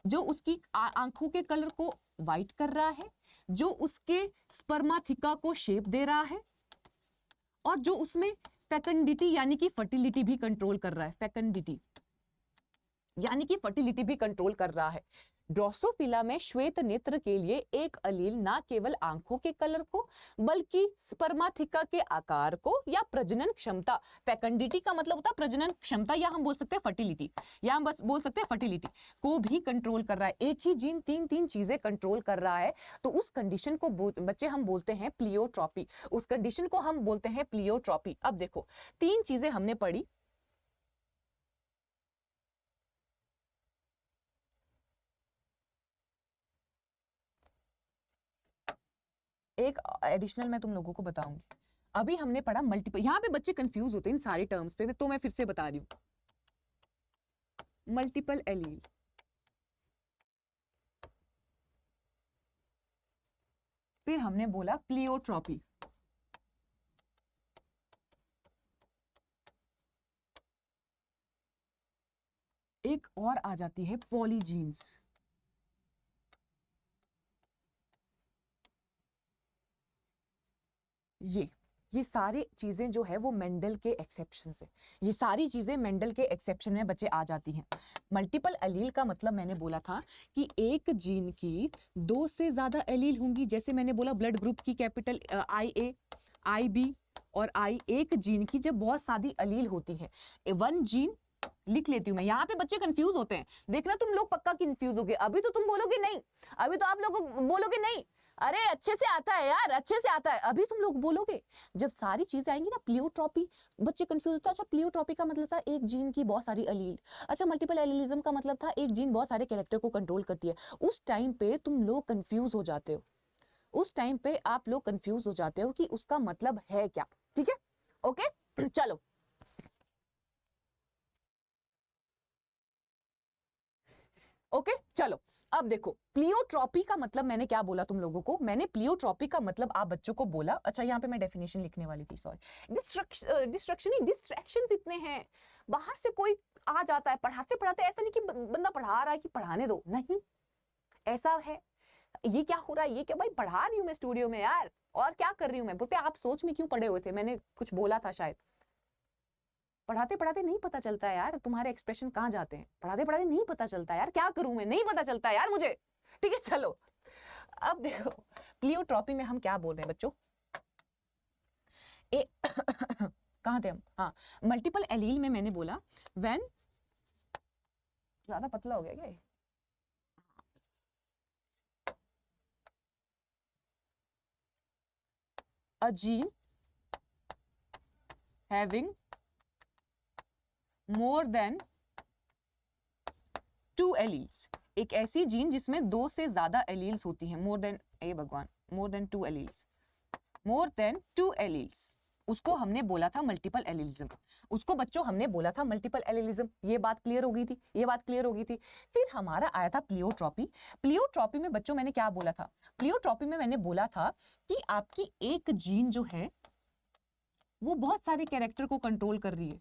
जो उसकी आंखों के कलर को व्हाइट कर रहा है, जो उसके स्पर्माथिका को शेप दे रहा है, और जो उसमें फेकंडिटी यानी कि फर्टिलिटी भी कंट्रोल कर रहा है। फेकंडिटी यानी कि फर्टिलिटी भी कंट्रोल कर रहा है। ड्रोसोफिला में श्वेत नेत्र के लिए एक अलील ना केवल आंखों के कलर को बल्कि स्पर्माथिका के आकार को या प्रजनन क्षमता, फेकंडिटी का मतलब होता है प्रजनन क्षमता, या हम बोल सकते हैं फर्टिलिटी, या हम बस बोल सकते हैं फर्टिलिटी को भी कंट्रोल कर रहा है। एक ही जीन तीन तीन चीजें कंट्रोल कर रहा है, तो उस कंडीशन को बच्चे हम बोलते हैं प्लियोट्रॉपी। उस कंडीशन को हम बोलते हैं प्लियोट्रॉपी। अब देखो, तीन चीजें हमने पढ़ी। एक एडिशनल मैं तुम लोगों को बताऊंगी। अभी हमने पढ़ा मल्टीपल, यहां पे बच्चे कंफ्यूज होते हैं इन सारे टर्म्स पे, तो मैं फिर से बता रही हूं। मल्टीपल एलील, फिर हमने बोला प्लियोट्रॉपी, एक और आ जाती है पॉलीजीन्स। ये सारी चीजें जो है वो मेंडल के एक्सेप्शन से, ये सारी चीजें मेंडल के एक्सेप्शन में बच्चे आ जाती हैं। मल्टीपल एलील का मतलब मैंने बोला था कि एक जीन की दो से ज्यादा एलील होंगी। जैसे मैंने बोला ब्लड ग्रुप की कैपिटल IA, IB और I, एक जीन की जब बहुत सारी एलील होती है, वन जीन लिख लेती हूं मैं। यहाँ पे बच्चे कंफ्यूज होते हैं, देखना तुम लोग पक्का कंफ्यूज होगे। अभी तो तुम बोलोगे नहीं, अभी तो आप लोग बोलोगे नहीं, अरे अच्छे से आता है यार, अच्छे से आता है, अभी तुम लोग बोलोगे। जब सारी चीजें आएंगी ना, प्लियोट्रॉपी, बच्चे कंफ्यूज होता है। अच्छा, प्लियोट्रॉपी का मतलब था एक जीन की बहुत सारी एलील। अच्छा, मल्टीपल एलीलिज्म का मतलब था एक जीन बहुत सारे कैरेक्टर को कंट्रोल करती है। उस टाइम पे तुम लोग कंफ्यूज हो जाते हो, उस टाइम पे आप लोग कंफ्यूज हो जाते हो कि उसका मतलब है क्या। ठीक है, ओके चलो। ओके चलो, अब देखो प्लियोट्रॉपी का मतलब मैंने क्या बोला तुम लोगों को। मैंने प्लियोट्रॉपी का मतलब आप बच्चों को बोला। अच्छा, यहाँ पे मैं डेफिनेशन लिखने वाली थी, सॉरी। डिस्ट्रैक्शंस इतने हैं, बाहर से कोई आ जाता है पढ़ाते पढ़ाते, ऐसा नहीं कि बंदा पढ़ा रहा है कि पढ़ाने दो, नहीं ऐसा है। ये क्या हो रहा है, ये क्या, भाई पढ़ा रही हूँ मैं स्टूडियो में यार, और क्या कर रही हूँ मैं। बोलते आप सोच में क्यों पड़े हुए थे, मैंने कुछ बोला था शायद। पढ़ाते पढ़ाते नहीं पता चलता है यार तुम्हारे एक्सप्रेशन कहाँ जाते हैं, पढ़ाते पढ़ाते नहीं पता चलता यार, क्या करूं मैं, नहीं पता चलता यार मुझे। ठीक है चलो, अब देखो प्लियोट्रॉपी में हम क्या बोल रहे हैं बच्चों। कहाँ थे हम, हाँ, मल्टीपल एलील में मैंने बोला व्हेन, ज्यादा पतला हो गया क्या, a gene having more than 2 alleles, एक ऐसी जीन जिसमें दो से ज्यादा एलील्स होती हैं, मोर देन, ए भगवान, more than 2 alleles, more than 2 alleles, उसको हमने बोला था मल्टीपल एलीलिज्म। उसको बच्चों हमने बोला था मल्टीपल एलीलिज्म। ये बात क्लियर हो गई थी, ये बात क्लियर हो गई थी। फिर हमारा आया था प्लियोट्रॉपी। प्लियोट्रॉपी में बच्चों मैंने क्या बोला था, प्लियोट्रॉपी में मैंने बोला था कि आपकी एक जीन जो है वो बहुत सारे कैरेक्टर को कंट्रोल कर रही है।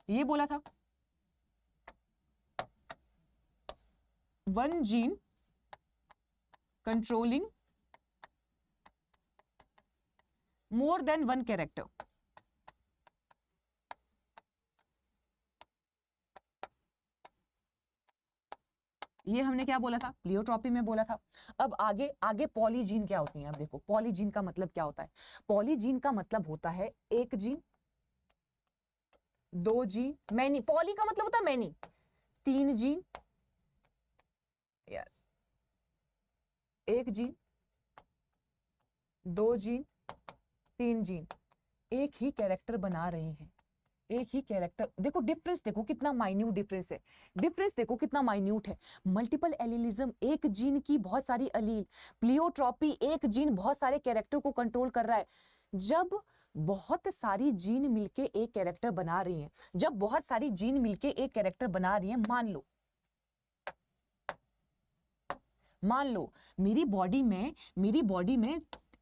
ये बोला था, one gene controlling more than one character. ये हमने क्या बोला था, प्लियोट्रॉपी में बोला था। अब आगे आगे पॉलीजीन क्या होती है। अब देखो पॉलीजीन का मतलब क्या होता है। पॉलीजीन का मतलब होता है एक जीन, दो जीन, मैनी। पॉली का मतलब होता है मैनी, तीन जीन, यार एक जीन, दो जीन, तीन जीन एक ही कैरेक्टर बना रही हैं, एक ही कैरेक्टर। देखो डिफरेंस, देखो कितना माइन्यूट डिफरेंस है। डिफरेंस देखो कितना माइन्यूट है। मल्टीपल एलिलिज्म, एक जीन की बहुत सारी एलील। प्लियोट्रॉपी, एक जीन बहुत सारे कैरेक्टर को कंट्रोल कर रहा है। जब बहुत सारी जीन मिलके एक कैरेक्टर बना रही हैं, जब बहुत सारी जीन मिलके एक कैरेक्टर बना रही हैं, मान लो मेरी बॉडी में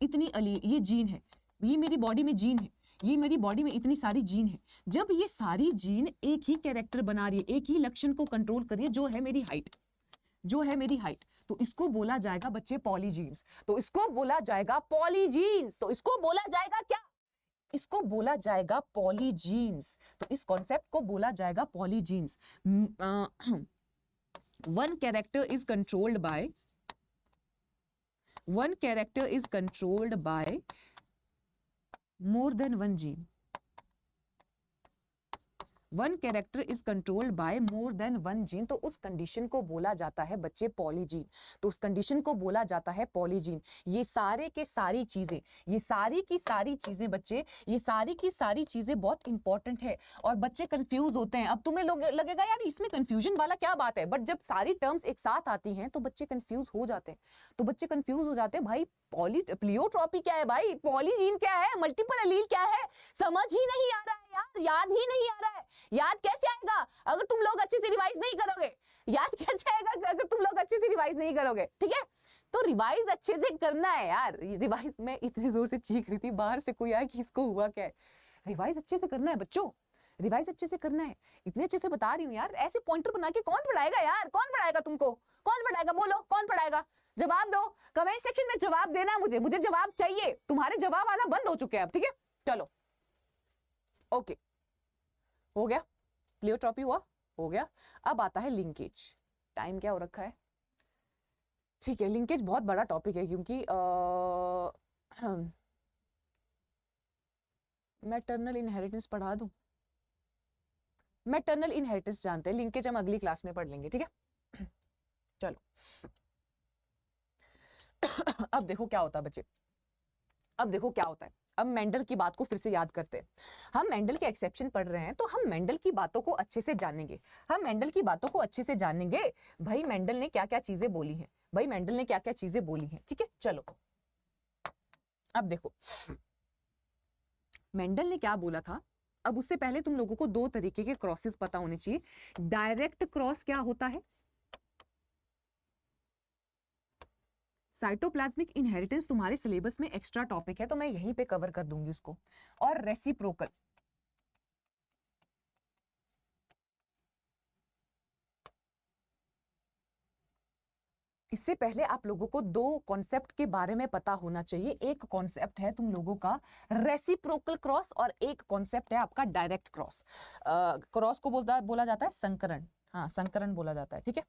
इतनी ये जीन है, ये मेरी बॉडी में जीन है, ये मेरी बॉडी में इतनी सारी जीन है। जब ये सारी जीन एक ही कैरेक्टर बना रही है, एक ही लक्षण को कंट्रोल कर रही है, जो है मेरी हाइट, तो इसको बोला जाएगा बच्चे पॉलीजीन्स। तो इसको बोला जाएगा पॉलीजीन्स। तो इसको बोला जाएगा क्या, इसको बोला जाएगा पॉलीजीन्स। तो इस कॉन्सेप्ट को बोला जाएगा polygenes. One character is controlled by more than one gene. One character is controlled by more than one gene. तो उस कंडीशन को बोला जाता है बच्चे पॉलीजीन। तो उस कंडीशन को बोला जाता है पॉलीजीन। ये सारे के सारी चीजें, ये सारी की सारी चीजें बच्चे, ये सारी की सारी चीजें बहुत इंपॉर्टेंट है। और बच्चे कंफ्यूज होते हैं। अब तुम्हें लगेगा यार इसमें कंफ्यूजन वाला क्या बात है, बट जब सारी टर्म्स एक साथ आती हैं तो बच्चे कंफ्यूज हो जाते हैं। तो बच्चे कंफ्यूज हो जाते हैं, भाई प्लियोट्रॉपी क्या है, भाई पॉलीजीन क्या है, मल्टीपल एलील क्या है, समझ ही नहीं आ रहा है यार, याद ही नहीं आ रहा है। याद कैसे आएगा अगर तुम लोग अच्छे से रिवाइज नहीं करोगे। याद कैसे आएगा अगर तुम लोग अच्छे से रिवाइज नहीं करोगे, ठीक है। तो रिवाइज अच्छे से करना है यार। रिवाइज में इतनी जोर से चीख रही थी, बाहर से कोई आया कि इसको हुआ क्या है। रिवाइज अच्छे से करना है बच्चों, रिवाइज अच्छे से करना है। इतने अच्छे से बता रही हूँ यार, ऐसे पॉइंटर बना के कौन पढ़ाएगा यार, कौन पढ़ाएगा तुमको, कौन पढ़ाएगा, बोलो कौन पढ़ाएगा। जवाब दो, कमेंट सेक्शन में जवाब देना। मुझे जवाब चाहिए। तुम्हारे जवाब आना बंद हो चुके हैं अब, ठीक है। चलो ओके, हो गया, प्लियोट्रॉपी हुआ, हो गया। अब आता है लिंकेज। टाइम क्या हो रखा है, ठीक है। लिंकेज बहुत बड़ा टॉपिक है क्योंकि मैटरनल इनहेरिटेंस पढ़ा दूं। मैटरनल इनहेरिटेंस जानते हैं, लिंकेज हम अगली क्लास में पढ़ लेंगे, ठीक है। चलो अब देखो क्या होता है बच्चे, अब देखो क्या होता है। अब मेंडल की बात को फिर से याद करते हैं। हम मेंडल के एक्सेप्शन पढ़ रहे हैं, तो हम मेंडल की बातों को अच्छे से जानेंगे। हम मेंडल की बातों को अच्छे से जानेंगे। भाई मेंडल ने क्या क्या चीजें बोली हैं, भाई मेंडल ने क्या क्या चीजें बोली हैं, ठीक है। चलो अब देखो मेंडल ने क्या बोला था। अब उससे पहले तुम लोगों को दो तरीके के क्रॉसेस पता होने चाहिए। डायरेक्ट क्रॉस क्या होता है, साइटोप्लाज्मिक इनहेरिटेंस तुम्हारे सिलेबस में एक्स्ट्रा टॉपिक है, तो मैं यहीं पे कवर कर दूंगी उसको। और रेसिप्रोकल, इससे पहले आप लोगों को दो कॉन्सेप्ट के बारे में पता होना चाहिए। एक कॉन्सेप्ट है तुम लोगों का रेसिप्रोकल क्रॉस, और एक कॉन्सेप्ट है आपका डायरेक्ट क्रॉस। क्रॉस को बोला जाता है संकरण, हाँ संकरण बोला जाता है, ठीक है।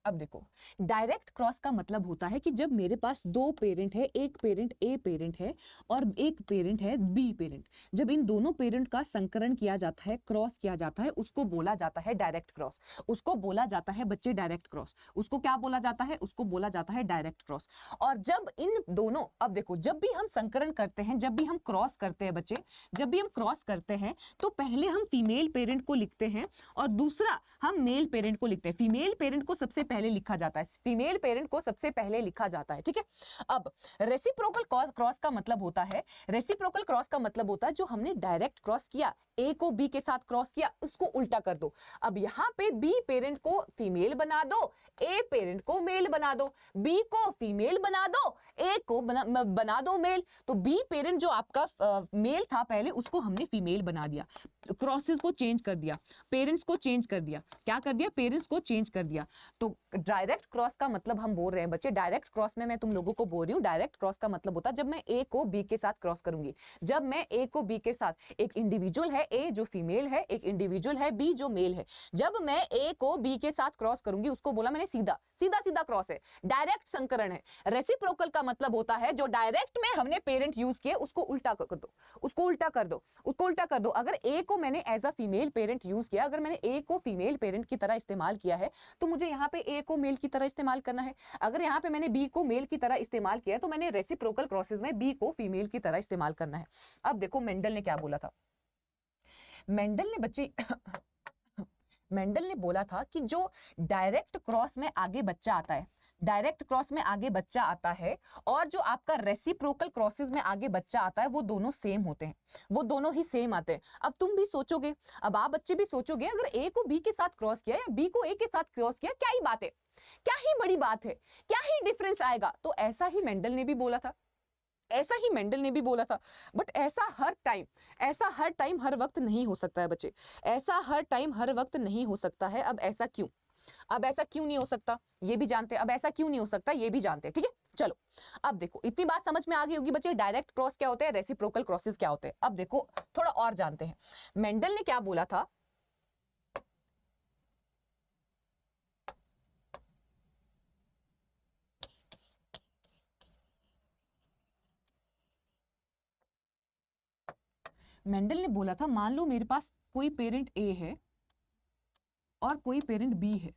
अब देखो डायरेक्ट क्रॉस का मतलब होता है कि जब मेरे पास दो पेरेंट है, एक पेरेंट ए पेरेंट है और एक पेरेंट है बी पेरेंट, जब इन दोनों पेरेंट का संकरण किया जाता है, क्रॉस किया जाता है, उसको बोला जाता है डायरेक्ट क्रॉस। उसको बोला जाता है बच्चे डायरेक्ट क्रॉस। उसको क्या बोला जाता है, उसको बोला जाता है डायरेक्ट क्रॉस। और जब इन दोनों, अब देखो जब भी हम संकरण करते हैं, जब भी हम क्रॉस करते हैं बच्चे, जब भी हम क्रॉस करते हैं तो पहले हम फीमेल पेरेंट को लिखते हैं और दूसरा हम मेल पेरेंट को लिखते हैं। फीमेल पेरेंट को सबसे पहले लिखा जाता है, फीमेल पेरेंट को सबसे पहले लिखा जाता है, ठीक है। अब रेसिप्रोकल क्रॉस का मतलब होता है, रेसिप्रोकल क्रॉस का मतलब होता है जो हमने डायरेक्ट क्रॉस किया, ए को बी के साथ क्रॉस किया, उसको उल्टा कर दो। अब यहां पे बी पेरेंट को फीमेल बना दो, ए पेरेंट को मेल बना दो, बी को फीमेल बना दो, ए को बना दो मेल। तो बी पेरेंट जो आपका मेल था पहले, उसको हमने फीमेल बना दिया, क्रॉसेस को चेंज कर दिया, पेरेंट्स को चेंज कर दिया, क्या कर दिया, पेरेंट्स को चेंज कर दिया। तो डायरेक्ट क्रॉस का मतलब हम बोल रहे हैं बच्चे, डायरेक्ट क्रॉस में मैं तुम लोगों को बोल रही हूँ, डायरेक्ट क्रॉस का मतलब होता है जब मैं ए को बी के साथ क्रॉस करूंगी। जब मैं ए को बी के साथ, एक इंडिविजुअल है ए जो फीमेल है, एक इंडिविजुअल है बी जो मेल है, जब मैं ए को बी के साथ क्रॉस करूंगी उसको बोला मैंने सीधा सीधा सीधा क्रॉस है, डायरेक्ट संकरण है। रेसिप्रोकल का मतलब होता है जो डायरेक्ट में हमने पेरेंट यूज किए उसको उल्टा कर दो, उसको उल्टा कर दो, उसको उल्टा कर दो। अगर ए को मैंने as a female parent use किया, अगर मैंने ए को फीमेल पेरेंट की तरह इस्तेमाल किया है तो मुझे यहाँ पे ए को मेल की तरह इस्तेमाल करना है। अगर यहाँ पे मैंने बी को मेल की तरह इस्तेमाल किया तो मैंने रेसिप्रोकल क्रॉसेस में बी को फीमेल की तरह इस्तेमाल करना है। अब देखो मेंडल ने क्या बोला था, मेंडल ने बच्चे मेंडल ने बोला था कि जो डायरेक्ट क्रॉस में आगे बच्चा आता है, डायरेक्ट क्रॉस में आगे बच्चा आता है और जो आपका रेसिप्रोकल क्रॉसेस में आगे बच्चा आता है वो दोनों सेम होते हैं, वो दोनों ही सेम आते हैं। अब तुम भी सोचोगे, अब आप बच्चे भी सोचोगे, अगर ए को बी के साथ क्रॉस किया या बी को ए के साथ क्रॉस किया, क्या ही बात है, क्या ही बड़ी बात है, क्या ही डिफरेंस आएगा। तो ऐसा ही मेंडल ने भी बोला था, ऐसा ही मेंडल ने भी बोला था। बट ऐसा हर टाइम हर वक्त नहीं हो सकता है बच्चे, ऐसा हर टाइम हर वक्त नहीं हो सकता है। अब ऐसा क्यों, अब ऐसा क्यों नहीं हो सकता ये भी जानते हैं, अब ऐसा क्यों नहीं हो सकता ये भी जानते हैं, ठीक है। चलो अब देखो इतनी बात समझ में आ गई होगी बच्चे, डायरेक्ट क्रॉस क्या होते हैं, रेसिप्रोकल क्रॉसेस क्या होते हैं। अब देखो थोड़ा और जानते हैं, मेंडल ने क्या बोला था, मेंडल ने बोला था मान लो मेरे पास कोई पेरेंट ए है और कोई पेरेंट बी है।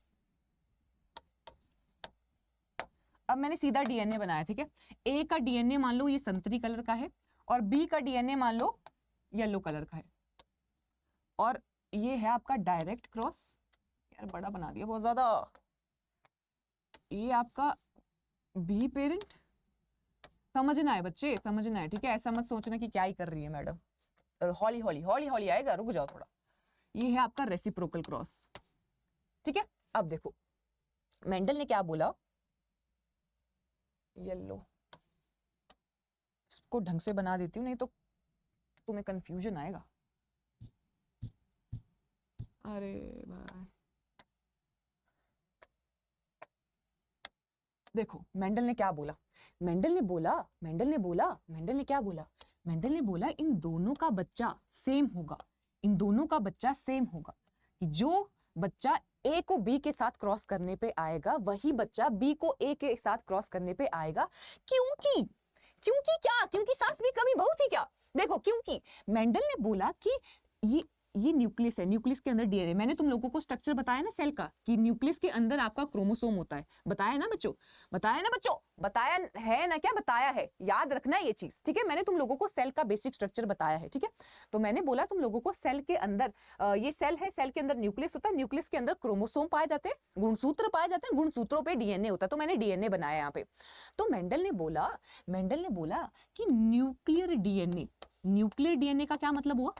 अब मैंने सीधा डीएनए बनाया, ठीक है। ए का डीएनए मान लो ये संतरी कलर का है और बी का डीएनए मान लो येलो कलर का है, और ये है आपका डायरेक्ट क्रॉस। यार बड़ा बना दिया बहुत ज्यादा। ये आपका बी पेरेंट, समझना है बच्चे, समझना है, ठीक है। ऐसा मत सोचना कि क्या ही कर रही है मैडम, हौली हौली हौली हौली आएगा, रुक जाओ थोड़ा। ये है आपका रेसिप्रोकल क्रॉस, ठीक है। अब देखो मेंडल ने क्या बोला, येलो, इसको ढंग से बना देती हूँ नहीं तो तुम्हें कंफ्यूजन आएगा। अरे भाई देखो मेंडल ने क्या बोला, मेंडल ने क्या बोला, मेंडल ने बोला इन दोनों का बच्चा सेम होगा, इन दोनों का बच्चा सेम होगा। जो बच्चा ए को बी के साथ क्रॉस करने पे आएगा वही बच्चा बी को ए के साथ क्रॉस करने पे आएगा। क्योंकि क्या, क्योंकि सास भी कभी बहू थी क्या। देखो क्योंकि मेंडल ने बोला कि ये न्यूक्लियस है, न्यूक्लियस के अंदर डीएनए। मैंने तुम लोगों को स्ट्रक्चर बताया ना सेल का, कि न्यूक्लियस के अंदर आपका क्रोमोसोम होता है, बताया ना बच्चों, बताया ना बच्चों, बताया है ना, क्या बताया है, याद रखना ये चीज, ठीक है। मैंने तुम लोगों को सेल का बेसिक स्ट्रक्चर बताया है, ठीक है। तो मैंने बोला तुम लोगों को सेल के अंदर ये सेल है, सेल के अंदर न्यूक्लियस होता है, न्यूक्लियस के अंदर क्रोमोसोम पाए जाते हैं, गुणसूत्र पाए जाते हैं, गुणसूत्रों पे डीएनए होता है। तो मैंने डीएनए बनाया यहाँ पे। तो मेंडल ने बोला कि न्यूक्लियर डीएनए का क्या मतलब हुआ,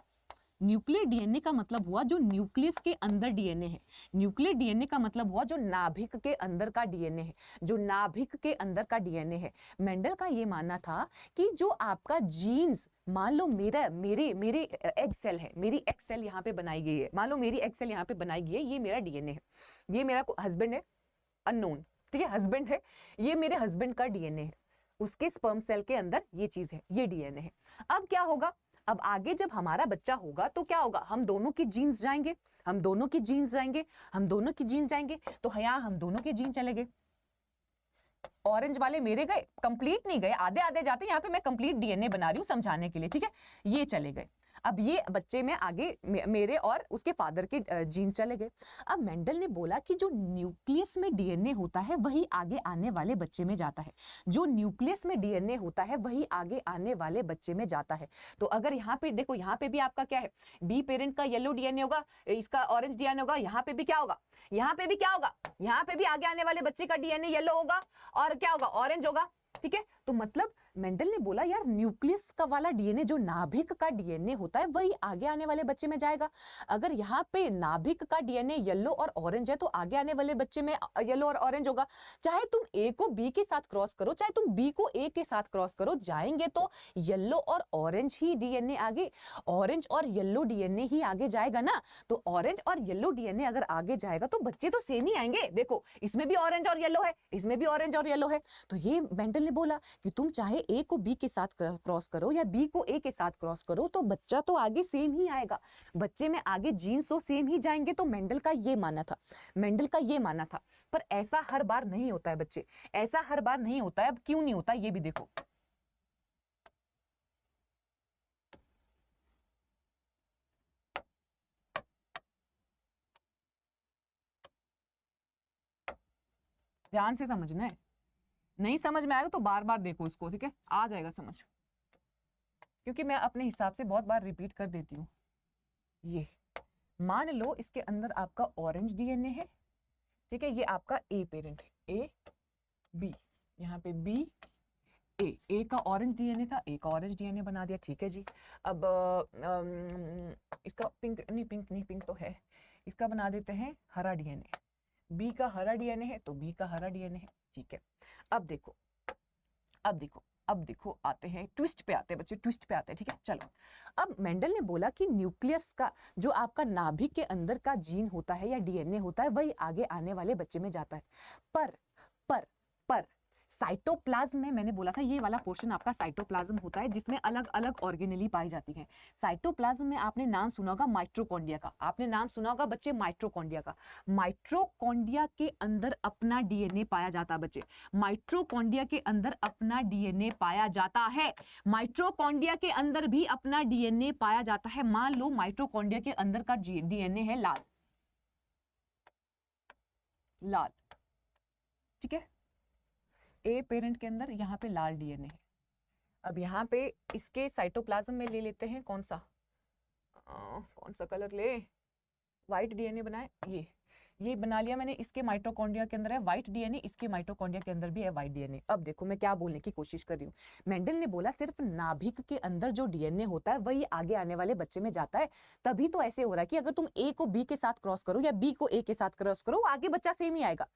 न्यूक्लियर डीएनए का मतलब हुआ जो न्यूक्लियस के अंदर डीएनए है। न्यूक्लियर डीएनए का मतलब हुआ जो नाभिक के अंदर का डीएनए है, जो नाभिक के अंदर का डीएनए है। मेंडल का ये मानना था कि जो आपका जीन्स, मान लो मेरे एग सेल है, मेरी एग सेल यहाँ पे बनाई गई है, मान लो मेरी एग सेल यहाँ पे बनाई गई है, ये मेरा डीएनए है, ये मेरा हस्बैंड है अननोन, ठीक है, हस्बैंड है, ये मेरे हस्बैंड का डीएनए है, उसके स्पर्म सेल के अंदर ये चीज है, ये डीएनए है। अब क्या होगा, अब आगे जब हमारा बच्चा होगा तो क्या होगा, हम दोनों की जीन्स जाएंगे, तो यहाँ हम दोनों के जीन चले गए। ऑरेंज वाले मेरे गए, कंप्लीट नहीं गए, आधे आधे जाते, यहाँ पे मैं कंप्लीट डीएनए बना रही हूँ समझाने के लिए, ठीक है। ये चले गए, अब ये बच्चे में आगे मेरे और उसके फादर के जीन चले गए। अब मेंडल ने बोला कि जो न्यूक्लियस में डीएनए होता है वही आगे आने वाले बच्चे में जाता है, जो न्यूक्लियस में डीएनए होता है वही आगे आने वाले बच्चे में जाता है। तो अगर यहाँ पे देखो, यहाँ पे भी आपका क्या है, बी पेरेंट का येलो डीएनए होगा, इसका ऑरेंज डीएनए होगा, यहाँ पे भी क्या होगा, यहाँ पे भी आगे आने वाले बच्चे का डीएनए येलो होगा और क्या होगा, ऑरेंज होगा, ठीक है। तो मतलब मेंडल ने बोला यार न्यूक्लियस का वाला डीएनए, जो नाभिक का डीएनए होता है, वही आगे आने वाले बच्चे में जाएगा। अगर यहाँ पे नाभिक का डीएनए येलो और ऑरेंज है तो आगे आने वाले बच्चे में येलो और ऑरेंज होगा। चाहे तुम ए को बी के साथ क्रॉस करो, चाहे तुम बी को ए के साथ क्रॉस करो, जाएंगे तो येलो और ऑरेंज ही डीएनए आगे, ऑरेंज और येलो डीएनए ही आगे जाएगा ना। तो ऑरेंज और येलो डीएनए अगर आगे जाएगा तो बच्चे तो सेम ही आएंगे। देखो इसमें भी ऑरेंज और येलो है, इसमें भी ऑरेंज और येलो है। तो ये मेंडल ने बोला कि तुम चाहे ए को बी के साथ क्रॉस करो या बी को ए के साथ क्रॉस करो, तो बच्चा तो आगे सेम ही आएगा, बच्चे में आगे जीन्स तो सेम ही जाएंगे। तो मेंडल का ये मानना था, मेंडल का ये मानना था। पर ऐसा हर बार नहीं होता है बच्चे, ऐसा हर बार नहीं होता है। अब क्यों नहीं होता ये भी देखो। ध्यान से समझना है, नहीं समझ में आएगा तो बार बार देखो इसको, ठीक है, आ जाएगा समझ, क्योंकि मैं अपने हिसाब से बहुत बार रिपीट कर देती हूँ। ये मान लो इसके अंदर आपका ऑरेंज डीएनए है, ठीक है, ये आपका ए पेरेंट है, ए बी, यहाँ पे बी ए का ऑरेंज डीएनए था, ए का ऑरेंज डीएनए बना दिया, ठीक है जी। अब इसका पिंक नहीं, पिंक नहीं, पिंक तो है, इसका बना देते हैं हरा डीएनए। बी का हरा डीएनए है तो बी का हरा डीएनए है, ठीक है। अब देखो, अब देखो, अब देखो, आते हैं ट्विस्ट पे, आते हैं बच्चे, ट्विस्ट पे आते हैं, ठीक है। चलो, अब मेंडल ने बोला कि न्यूक्लियस का जो आपका नाभिक के अंदर का जीन होता है या डीएनए होता है, वही आगे आने वाले बच्चे में जाता है। पर साइटोप्लाज्म में मैंने बोला था ये वाला पोर्शन आपका साइटोप्लाज्म होता है, जिसमें अलग अलग ऑर्गेनेली पाई जाती हैं। साइटोप्लाज्म में आपने नाम सुना होगा माइटोकॉन्ड्रिया का, आपने नाम सुना होगा बच्चे माइटोकॉन्ड्रिया का। माइटोकॉन्ड्रिया के अंदर अपना डीएनए पाया जाता है बच्चे, माइटोकॉन्ड्रिया के अंदर अपना डीएनए पाया जाता है, माइटोकॉन्ड्रिया के अंदर भी अपना डीएनए पाया जाता है। मान लो माइटोकॉन्ड्रिया के अंदर का डीएनए है लाल, लाल, ठीक है, ए पेरेंट के अंदर यहाँ पे लाल डीएनए है। अब यहाँ पे इसके साइटोप्लाज्म में ले लेते हैं कौन सा, कौन सा कलर ले, व्हाइट डीएनए बनाए, ये बना लिया मैंने, इसके माइटोकॉन्ड्रिया के अंदर है व्हाइट डीएनए, इसके माइटोकॉन्ड्रिया के अंदर भी है व्हाइट डीएनए। अब देखो मैं क्या बोलने की कोशिश कर रही हूँ। मेंडल ने बोला सिर्फ नाभिक के अंदर जो डीएनए होता है वही आगे आने वाले बच्चे में जाता है, तभी तो ऐसे हो रहा है कि अगर तुम ए को बी के साथ क्रॉस करो या बी को ए के साथ क्रॉस करो, आगे बच्चा सेम ही आएगा।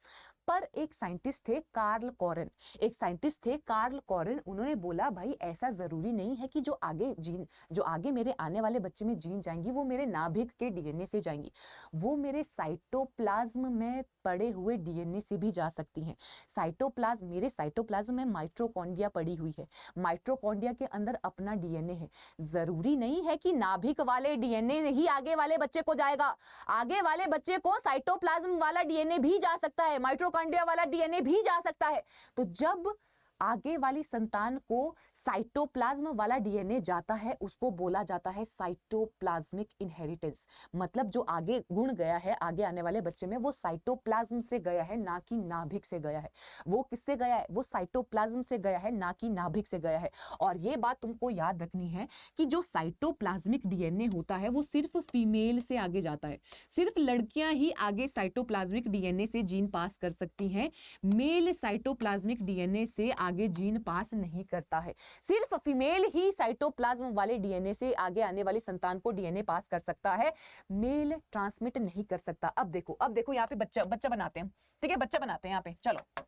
पर एक साइंटिस्ट थे कार्ल कॉरेन, एक साइंटिस्ट थे कार्ल कॉरेन, उन्होंने बोला भाई ऐसा जरूरी नहीं है कि जो आगे जीन, जो आगे मेरे आने वाले बच्चे में जीन जाएंगी वो मेरे नाभिक के डीएनए से जाएंगी, वो मेरे साइटोप्लाज्म में पड़े हुए डीएनए से भी जा सकती हैं। साइटोप्लाज्म, मेरे साइटोप्लाज्म में माइटोकॉन्ड्रिया पड़ी हुई है, माइटोकॉन्ड्रिया के अंदर अपना डीएनए है। जरूरी नहीं है कि नाभिक वाले डीएनए ही आगे वाले बच्चे को जाएगा, आगे वाले बच्चे को साइटोप्लाज्म वाला डीएनए भी जा सकता है, माइटोकॉन्ड्रिया वाला डीएनए भी जा सकता है। तो जब आगे वाली संतान को साइटोप्लाज्म वाला डीएनए जाता है उसको बोला जाता है साइटोप्लाज्मिक इनहेरिटेंस। मतलब जो आगे गुण गया है आगे आने वाले बच्चे में वो साइटोप्लाज्म से गया है, ना कि नाभिक से गया है। वो किससे गया है, वो साइटोप्लाज्म से गया है, ना कि नाभिक से गया है। और ये बात तुमको याद रखनी है कि जो साइटोप्लाज्मिक डीएनए होता है वो सिर्फ फीमेल से आगे जाता है, सिर्फ लड़कियां ही आगे साइटोप्लाज्मिक डीएनए से जीन पास कर सकती हैं, मेल साइटोप्लाज्मिक डीएनए से आगे जीन पास नहीं करता है। सिर्फ फीमेल ही साइटोप्लाज्म वाले डीएनए से आगे आने वाली संतान को डीएनए पास कर सकता है, मेल ट्रांसमिट नहीं कर सकता। अब देखो यहाँ पे बच्चा बनाते हैं, ठीक है, बच्चा बनाते हैं यहाँ पे। चलो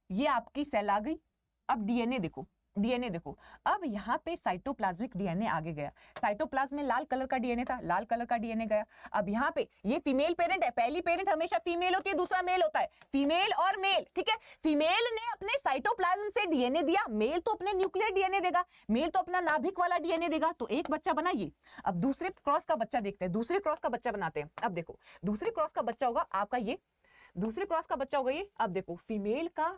ये आपकी सेल आ गई, अब डीएनए देखो, डीएनए देखो, अब यहाँ पे साइटोप्लाज्मिक डीएनए आगे गया, साइटोप्लाज्म में लाल कलर का डीएनए था, लाल कलर का डीएनए गया। अब यहाँ पे ये फीमेल पेरेंट है, पहली पेरेंट हमेशा फीमेल होती है, दूसरा मेल होता है, फीमेल और मेल, ठीक है। फीमेल ने अपने साइटोप्लाज्म से डीएनए दिया, मेल तो अपने न्यूक्लियर डीएनए देगा, मेल तो अपना नाभिक वाला डीएनए देगा, तो एक बच्चा बना ये। अब दूसरे क्रॉस का बच्चा देखते हैं, दूसरे क्रॉस का बच्चा बनाते हैं। अब देखो दूसरे क्रॉस का बच्चा होगा आपका ये, दूसरे क्रॉस का बच्चा होगा ये। अब देखो फीमेल का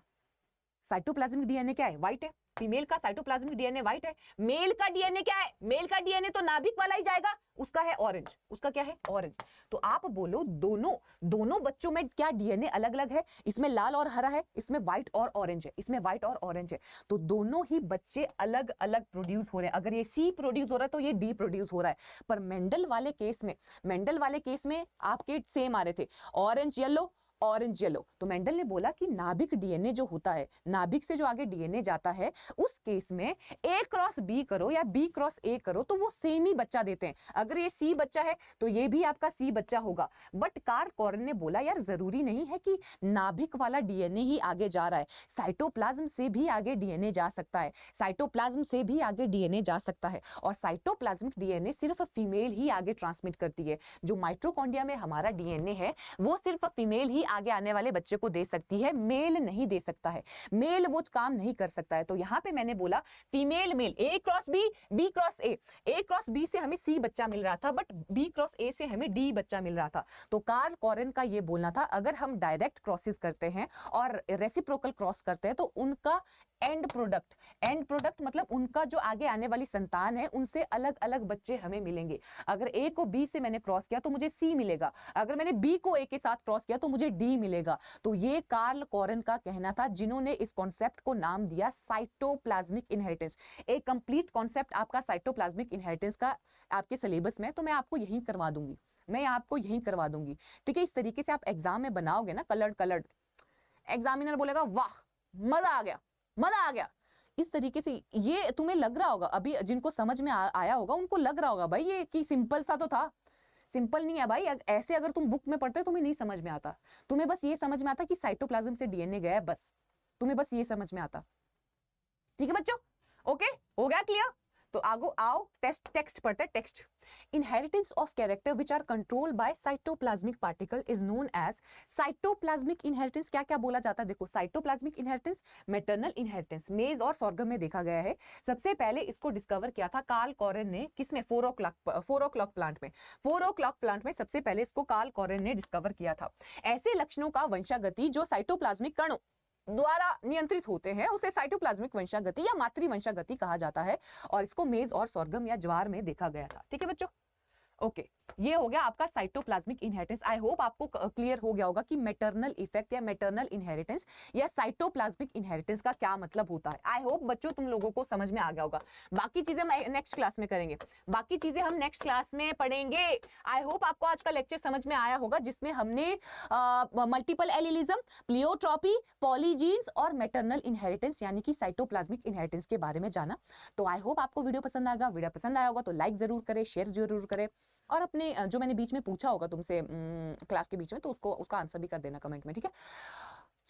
साइटोप्लाज्मिक डीएनए क्या है, व्हाइट है, फीमेल का साइटोप्लाज्मिक डीएनए व्हाइट है। मेल का डीएनए क्या है, मेल का डीएनए तो नाभिक वाला ही जाएगा, उसका है ऑरेंज, उसका क्या है ऑरेंज। तो आप बोलो दोनों बच्चों में क्या डीएनए अलग अलग है, इसमें लाल और हरा है, इसमें व्हाइट और ऑरेंज है, इसमें व्हाइट और ऑरेंज है, तो दोनों ही बच्चे अलग अलग प्रोड्यूस हो रहे हैं। अगर ये सी प्रोड्यूस हो रहा है तो ये डी प्रोड्यूस हो रहा है। पर मेंडल वाले केस में आपके सेम आ रहे थे, ऑरेंज येलो, ऑरेंज येलो। तो मेंडल ने बोला कि नाभिक डीएनए जो होता है, नाभिक से जो आगे डीएनए जाता है, उस केस में ए क्रॉस बी करो या बी क्रॉस ए करो तो वो सेम ही बच्चा देते हैं। अगर ये सी बच्चा है तो ये भी आपका सी बच्चा होगा। बट कार्ल कॉरन ने बोला यार जरूरी नहीं है कि नाभिक वाला डीएनए ही आगे जा रहा है, साइटोप्लाज्म से भी आगे डीएनए जा सकता है, साइटोप्लाज्म से भी आगे डीएनए जा सकता है। और साइटोप्लाज्मिक डीएनए सिर्फ फीमेल ही आगे ट्रांसमिट करती है। जो माइटोकॉन्ड्रिया में हमारा डीएनए है वो सिर्फ फीमेल ही आगे आने वाले बच्चे को दे सकती है, मेल नहीं दे सकता है, मेल वो काम नहीं कर सकता है। तो यहाँ पे मैंने बोला female male, A cross B, B cross A, A cross B से हमें सी बच्चा मिल रहा था, बट बी क्रॉस ए से हमें डी बच्चा मिल रहा था। तो कार्ल कॉरन का ये बोलना था अगर हम डायरेक्ट क्रॉसेस करते हैं और रेसिप्रोकल क्रॉस करते हैं तो उनका एंड प्रोडक्ट मतलब उनका जो आगे आने वाली संतान है उनसे अलग अलग बच्चे हमें मिलेंगे। अगर ए को बी से मैंने क्रॉस किया तो मुझे सी मिलेगा, अगर मैंने बी को ए के साथ क्रॉस किया तो मुझे डी मिलेगा। तो ये कार्ल कॉरन का कहना था, जिन्होंने इस कॉन्सेप्ट को नाम दिया साइटोप्लाज्मिक इनहेरिटेंस। एक कंप्लीट कॉन्सेप्ट आपका साइटोप्लाज्मिक इनहेरिटेंस का आपके सिलेबस में, तो मैं आपको यही करवा दूंगी, मैं आपको यही करवा दूंगी, ठीक है। इस तरीके से आप एग्जाम में बनाओगे ना, कलर्ड, एग्जामिनर बोलेगा वाह मजा आ गया, मजा आ गया। इस तरीके से ये तुम्हें लग रहा होगा, अभी जिनको समझ में आया होगा उनको लग रहा होगा भाई ये कि सिंपल सा तो था। सिंपल नहीं है भाई, ऐसे अगर तुम बुक में पढ़ते हो तुम्हें नहीं समझ में आता, तुम्हें बस ये समझ में आता कि साइटोप्लाज्म से डीएनए गया है, बस तुम्हें बस ये समझ में आता। ठीक है बच्चों, ओके हो गया क्लियर। तो आगो आओ टेक्स्ट पढ़ते हैं। Text, inheritance of character which are controlled by cytoplasmic particle is known as cytoplasmic inheritance. क्या क्या बोला जाता है देखो, साइटोप्लाज्मिक इनहेरिटेंस, मैटरनल इनहेरिटेंस मेज और सॉर्गम में देखा गया है। सबसे पहले इसको डिस्कवर किया था कार्ल कॉरन ने, किसमें, 4 o'clock प्लांट में। 4 o'clock प्लांट में सबसे पहले इसको कार्ल कॉरन ने डिस्कवर किया था। ऐसे लक्षणों का वंशागति जो साइटोप्लाज्मिक कणों द्वारा नियंत्रित होते हैं उसे साइटोप्लाज्मिक वंशागति या मातृ वंशागति कहा जाता है, और इसको मेज और सॉर्गम या ज्वार में देखा गया था। ठीक है बच्चों, ओके ये हो गया आपका साइटोप्लाज्मिक इनहेरिटेंस। आई होप आपको क्लियर हो गया होगा कि मैटरनल इफेक्ट या मैटरनल इनहेरिटेंस या साइटोप्लाज्मिक इनहेरिटेंस का क्या मतलब होता है। आई होप बच्चों तुम लोगों को समझ में आ गया होगा। बाकी चीजें मैं नेक्स्ट क्लास में करेंगे, बाकी चीजें हम नेक्स्ट क्लास में पढ़ेंगे। आई होप आपको आज का लेक्चर समझ में आया होगा, जिसमें हमने मल्टीपल एलिलिज्म, प्लियोट्रॉपी, पॉलीजीन्स और मैटरनल इनहेरिटेंस यानी कि साइटोप्लाज्मिक इनहेरिटेंस के बारे में जाना। तो आई होप आपको वीडियो पसंद आएगा। वीडियो पसंद आया होगा तो लाइक जरूर करें, शेयर जरूर करें, और अपने जो मैंने बीच में पूछा होगा तुमसे क्लास के बीच में, तो उसका आंसर भी कर देना कमेंट में, ठीक है।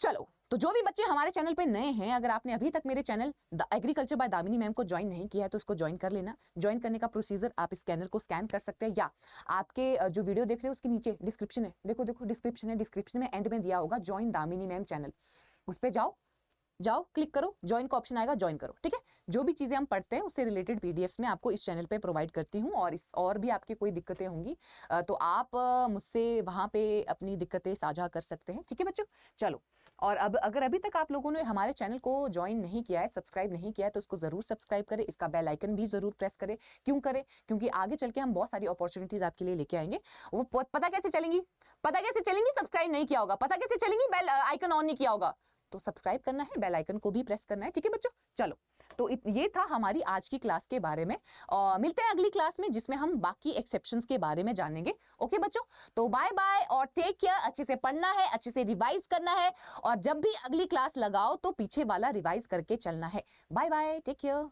चलो, तो जो भी बच्चे हमारे चैनल पे नए हैं, अगर आपने अभी तक मेरे channel agriculture by Damini ma'am को ज्वाइन नहीं किया है तो इसको ज्वाइन कर लेना। ज्वाइन करने का प्रोसीजर, आप इस चैनल को स्कैन कर सकते हैं, या आपके जो वीडियो देख रहे हो उसके नीचे डिस्क्रिप्शन है, देखो डिस्क्रिप्शन है, डिस्क्रिप्शन में एंड में दिया होगा ज्वाइन दामिनी मैम चैनल, उस पर जाओ क्लिक करो, ज्वाइन का ऑप्शन आएगा, ज्वाइन करो, ठीक है। जो भी चीजें हम पढ़ते हैं उससे रिलेटेड पीडीएफ्स में आपको इस चैनल पे प्रोवाइड करती हूँ, और भी आपकी कोई दिक्कतें होंगी तो आप मुझसे वहां पे अपनी दिक्कतें साझा कर सकते हैं, ठीक है बच्चों। चलो, और अब अगर अभी तक आप लोगों ने हमारे चैनल को ज्वाइन नहीं किया है, सब्सक्राइब नहीं किया है, तो उसको जरूर सब्सक्राइब करें, इसका बेल आइकन भी जरूर प्रेस करें। क्यों करें? क्योंकि आगे चल के हम बहुत सारी अपॉर्चुनिटीज आपके लिए लेके आएंगे। वो पता कैसे चलेंगी? सब्सक्राइब नहीं किया होगा, पता कैसे चलेंगी? बेल आइकन ऑन नहीं किया होगा, तो सब्सक्राइब करना है, बेल आइकन को भी प्रेस करना है, ठीक है बच्चों। चलो, तो ये था हमारी आज की क्लास के बारे में, और मिलते हैं अगली क्लास में जिसमें हम बाकी एक्सेप्शंस के बारे में जानेंगे। ओके बच्चों, तो बाय बाय और टेक केयर। अच्छे से पढ़ना है, अच्छे से रिवाइज करना है, और जब भी अगली क्लास लगाओ तो पीछे वाला रिवाइज करके चलना है। Bye bye, take care.